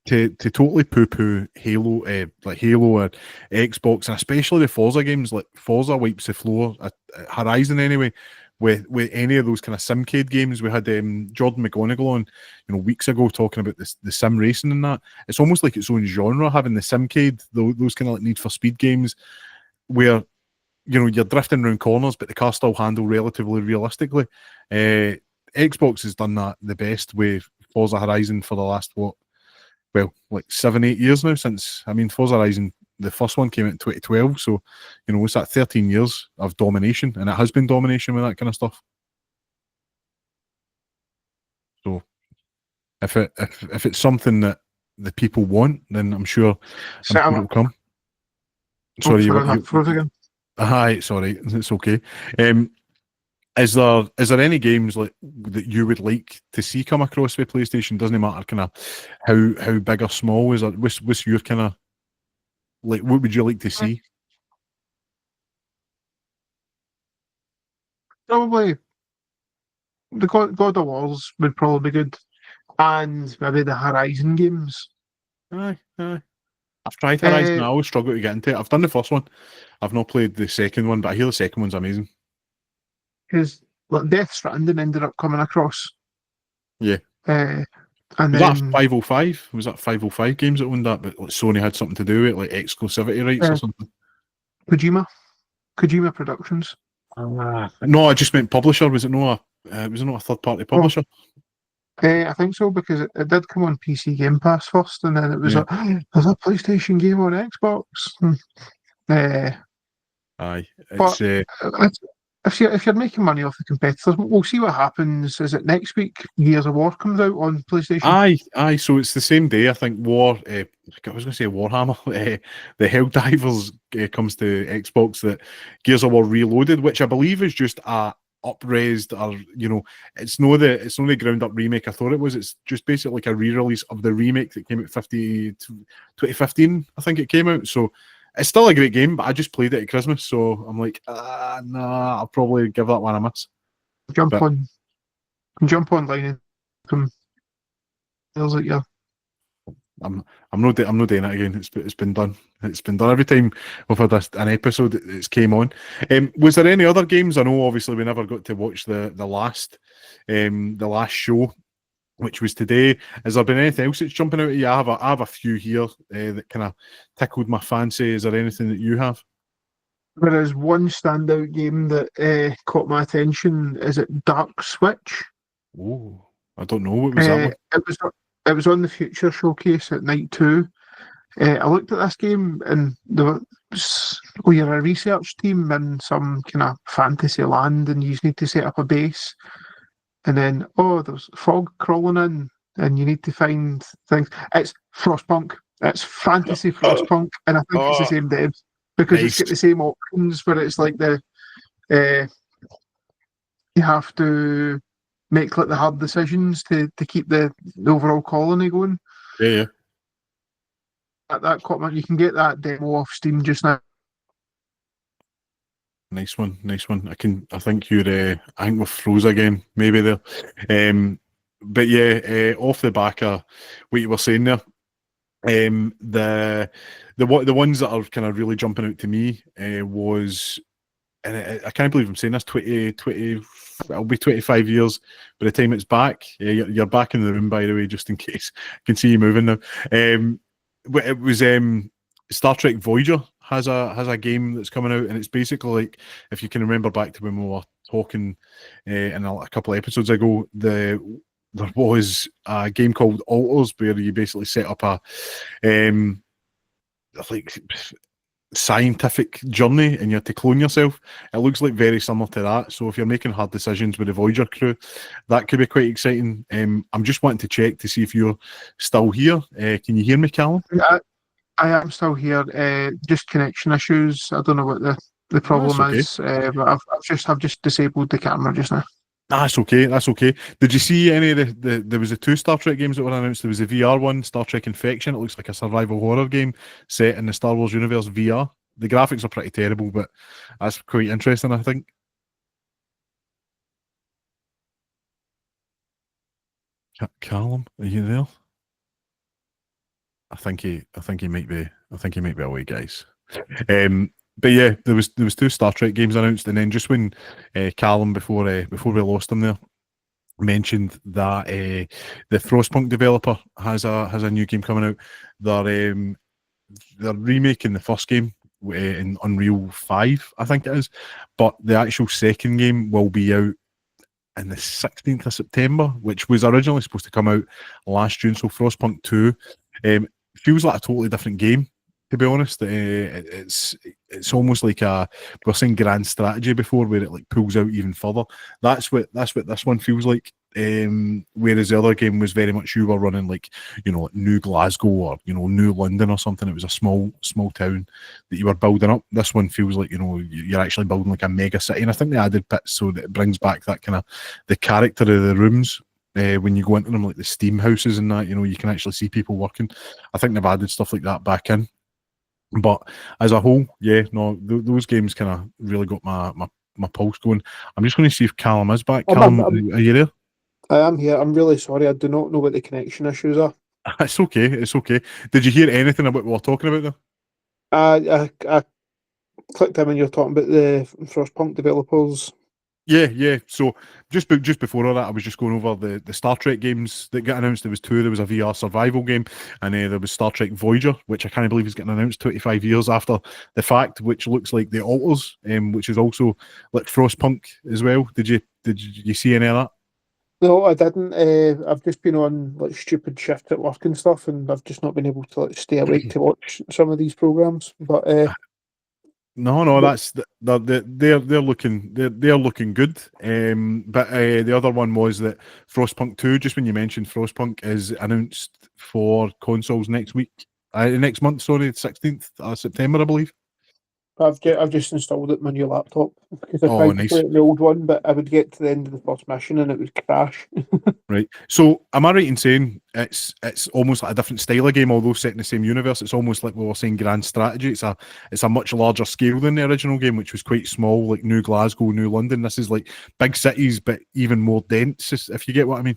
to totally poo-poo Halo, like Halo or Xbox, and especially the Forza games, like Forza wipes the floor at Horizon anyway. With any of those kind of simcade games, we had Jordan McGonigal on, you know, weeks ago talking about the sim racing and that. It's almost like its own genre, having the simcade, those kind of like Need for Speed games, where, you know, you're drifting around corners, but the car still handle relatively realistically. Xbox has done that the best with Forza Horizon for the last like 7-8 years now. Since, I mean, Forza Horizon, the first one came out in 2012, so, you know, it's that 13 years of domination, and it has been domination with that kind of stuff. So if it's something that the people want, then I'm sure it'll come. Sorry, again. Hi, sorry, it's okay. Is there any games like that you would like to see come across with PlayStation? Doesn't matter kind of how big or small. Is that what's your kind of like? What would you like to see? Probably the God of Wars would probably be good, and maybe the Horizon games. Aye. I've tried Horizon. Because I always struggle to get into it. I've done the first one. I've not played the second one, but I hear the second one's amazing. like Death Stranding ended up coming across. Yeah. Uh, and Was that then 505? Was that 505 games that owned that? But like, Sony had something to do with it, like exclusivity rights or something. Kojima Productions. No, I just meant publisher. Was it not a third party publisher? I think so, because it did come on PC Game Pass first, and then it was Yeah. there's a PlayStation game on Xbox. Aye. But It's if you're making money off the competitors, we'll see what happens. Is it next week? Gears of War comes out on PlayStation. aye. So it's the same day. I think I was going to say Warhammer. The Helldivers comes to Xbox. That Gears of War Reloaded, which I believe is just a upraised, or it's no the ground up remake I thought it was. It's just basically like a re-release of the remake that came out 2015. I think it came out. So it's still a great game, but I just played it at Christmas, so I'm like, nah, I'll probably give that one a miss. Jump online and some feels like yeah. I'm not doing it again. It's been done. It's been done every time we've had an episode. It's came on. Was there any other games? I know obviously we never got to watch the last show, which was today. Has there been anything else that's jumping out at you? I have a few here that kind of tickled my fancy. Is there anything that you have? There is one standout game that caught my attention. Is it Dark Switch? Oh, I don't know. What was that one? It was on the Future Showcase at night 2. I looked at this game and you're a research team in some kind of fantasy land, and you just need to set up a base. And then there's fog crawling in, and you need to find things. It's Frostpunk. It's fantasy Frostpunk, and I think it's the same devs because it's got the same options, but it's like you have to make like the hard decisions to keep the overall colony going. Yeah. That caught you can get that demo off Steam just now. Nice one. I think you're I think we're froze again, maybe there. But yeah, off the back of what you were saying there, the ones that are kind of really jumping out to me was, and I can't believe I'm saying this, 20, it'll be 25 years by the time it's back. You're back in the room, by the way, just in case. I can see you moving now. It was Star Trek Voyager has a game that's coming out, and it's basically like, if you can remember back to when we were talking in a couple of episodes ago, there was a game called Alters where you basically set up a like scientific journey and you have to clone yourself. It looks like very similar to that. So if you're making hard decisions with the Voyager crew, that could be quite exciting. I'm just wanting to check to see if you're still here. Can you hear me, Calum? I am still here. Just connection issues. I don't know what the problem is, but I've just disabled the camera just now. That's okay. Did you see any of there was the 2 Star Trek games that were announced? There was a VR one, Star Trek Infection. It looks like a survival horror game set in the Star Wars universe VR. The graphics are pretty terrible, but that's quite interesting, I think. Calum, are you there? I think he might be away, guys. But yeah, there was 2 Star Trek games announced, and then just when Calum, before we lost him there, mentioned that the Frostpunk developer has a new game coming out. They're remaking the first game in Unreal 5, I think it is, but the actual second game will be out in the 16th of September, which was originally supposed to come out last June. So Frostpunk 2 feels like a totally different game, to be honest. It's almost like we were saying grand strategy before, where it like pulls out even further. That's what this one feels like. Whereas the other game was very much you were running like New Glasgow or New London or something. It was a small town that you were building up. This one feels like you're actually building like a mega city, and I think they added bits so that it brings back that kind of the character of the rooms. When you go into them, like the steam houses and that, you can actually see people working. I think they've added stuff like that back in. But as a whole, yeah, no, those games kind of really got my my pulse going. I'm just going to see if Calum is back. I'm, I'm, Calum, I'm, are you there? I am here. I'm really sorry. I do not know what the connection issues are. It's okay. It's okay. Did you hear anything about what we were talking about there? I clicked in when you're talking about the Frostpunk developers. Yeah. So just before all that, I was just going over the Star Trek games that got announced. There was two. There was a VR survival game, and there was Star Trek Voyager, which I can't believe is getting announced 25 years after the fact, which looks like the Alters, which is also like Frostpunk as well. Did you see any of that? No, I didn't. I've just been on like stupid shifts at work and stuff, and I've just not been able to like stay awake to watch some of these programs. But No, that's they're looking good. But the other one was that Frostpunk 2. Just when you mentioned Frostpunk, is announced for consoles next week, next month. Sorry, 16th of September, I believe. I've just installed it on my new laptop because I Oh, tried to play nice. it in the old one, but I would get to the end of the first mission and it would crash. Right. So, am I right in saying it's almost like a different style of game, although set in the same universe? It's almost like we were saying Grand Strategy. It's a much larger scale than the original game, which was quite small, like New Glasgow, New London. This is like big cities, but even more dense. If you get what I mean.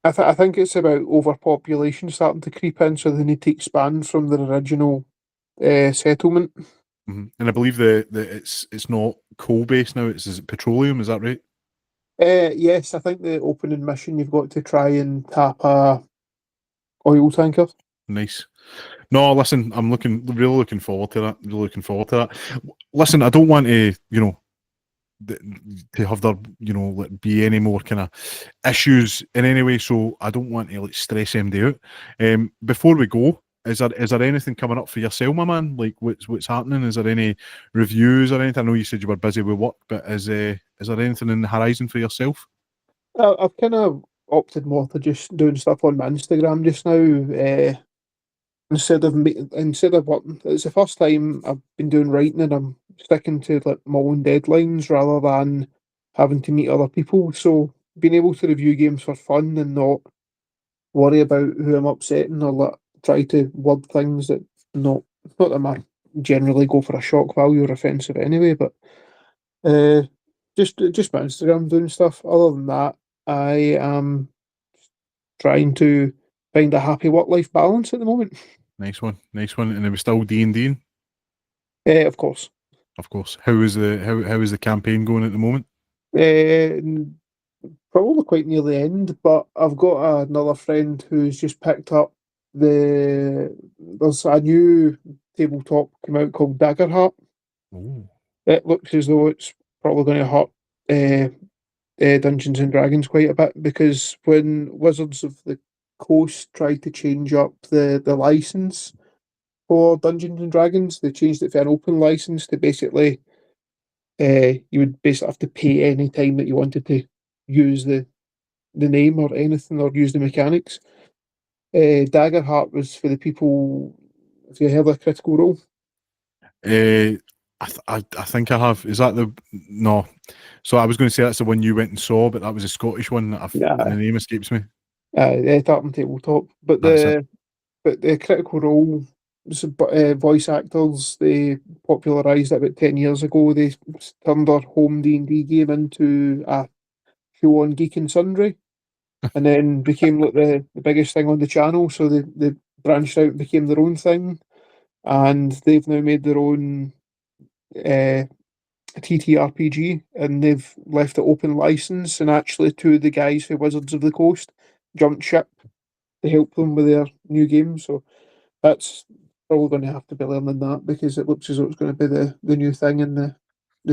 I think it's about overpopulation starting to creep in, so they need to expand from their original settlement. And I believe the it's not coal based now. Is it petroleum? Is that right? Yes, I think the opening mission you've got to try and tap a oil tanker. Nice. No, listen, I'm really looking forward to that. Really looking forward to that. Listen, I don't want to, to have there, like, be any more kind of issues in any way. So I don't want to like stress MD out. Before we go, is there anything coming up for yourself, my man? Like what's happening? Is there any reviews or anything? I know you said you were busy with work, but is there anything in the horizon for yourself? I've kind of opted more to just doing stuff on my Instagram just now. Instead of working, it's the first time I've been doing writing and I'm sticking to like my own deadlines rather than having to meet other people. So being able to review games for fun and not worry about who I'm upsetting or like try to word things that not that I generally go for a shock value or offensive anyway, but uh just my Instagram doing stuff. Other than that, I am trying to find a happy work life balance at the moment. Nice one, nice one. And it was still D&D, Of course. of course. How is the campaign going at the moment? Uh, Probably quite near the end, but I've got another friend who's just picked up there's a new tabletop come out called Daggerheart. Oh, It looks as though it's probably going to hurt Dungeons and Dragons quite a bit because when Wizards of the Coast tried to change up the license for Dungeons and Dragons, they changed it for an open license to basically you would basically have to pay any time that you wanted to use the name or anything or use the mechanics. Daggerheart was for the people. If you heard of Critical Role, I think I have. Is that the no? So I was going to say that's the one you went and saw, but that was a Scottish one. yeah, The name escapes me. Tartan Tabletop, but That's it. the Critical Role voice actors they popularised it about 10 years ago. They turned their home D&D game into a show on Geek and Sundry, and then became like the biggest thing on the channel. So they branched out and became their own thing, and they've now made their own uh, TTRPG, and they've left it open license. And actually, two of the guys who Wizards of the Coast jumped ship to help them with their new game. So that's probably going to have to be learning that because it looks as though it's going to be the new thing in the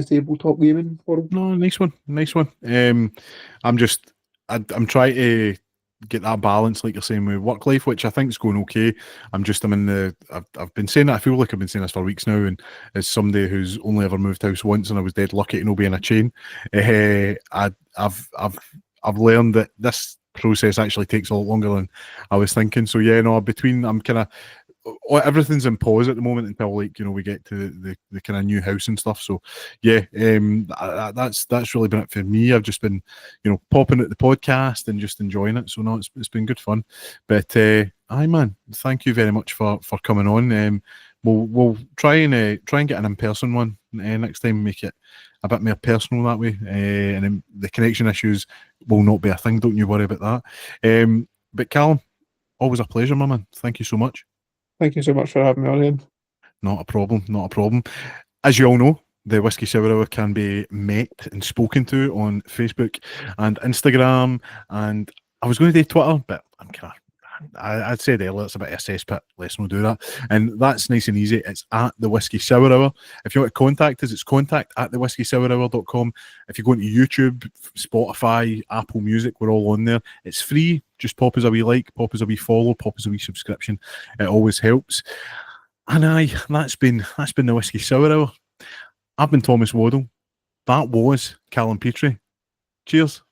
tabletop gaming world. No, nice one, nice one. I'm just, I'm trying to get that balance, like you're saying, with work life, which I think is going okay. I'm in the, I've been saying that. I feel like I've been saying this for weeks now, and as somebody who's only ever moved house once, and I was dead lucky to not be in a chain, I've learned that this process actually takes a lot longer than I was thinking. So yeah, no, I'm kind of everything's in pause at the moment until we get to the kind of new house and stuff. So yeah, that's really been it for me. I've just been popping at the podcast and just enjoying it. So no, it's been good fun. But aye man, thank you very much for coming on. we'll try and get an in-person one next time. Make it a bit more personal that way, and then the connection issues will not be a thing. Don't you worry about that. But Callum, always a pleasure, my man. Thank you so much. Thank you so much for having me on, Ian. Not a problem. Not a problem. As you all know, the Whisky Sour Hour can be met and spoken to on Facebook and Instagram, and I was going to do Twitter, but I'm kind of, I'd said earlier it's a bit of a cesspit. Let's not do that. And that's nice and easy. It's at the Whisky Sour Hour. If you want to contact us, it's contact@thewhiskysourohour.com. If you go into YouTube, Spotify, Apple Music, we're all on there. It's free. Just pop us a wee like, pop us a wee follow, pop us a wee subscription. It always helps. And that's been the Whisky Sour Hour. I've been Thomas Waddle. That was Calum Petrie. Cheers.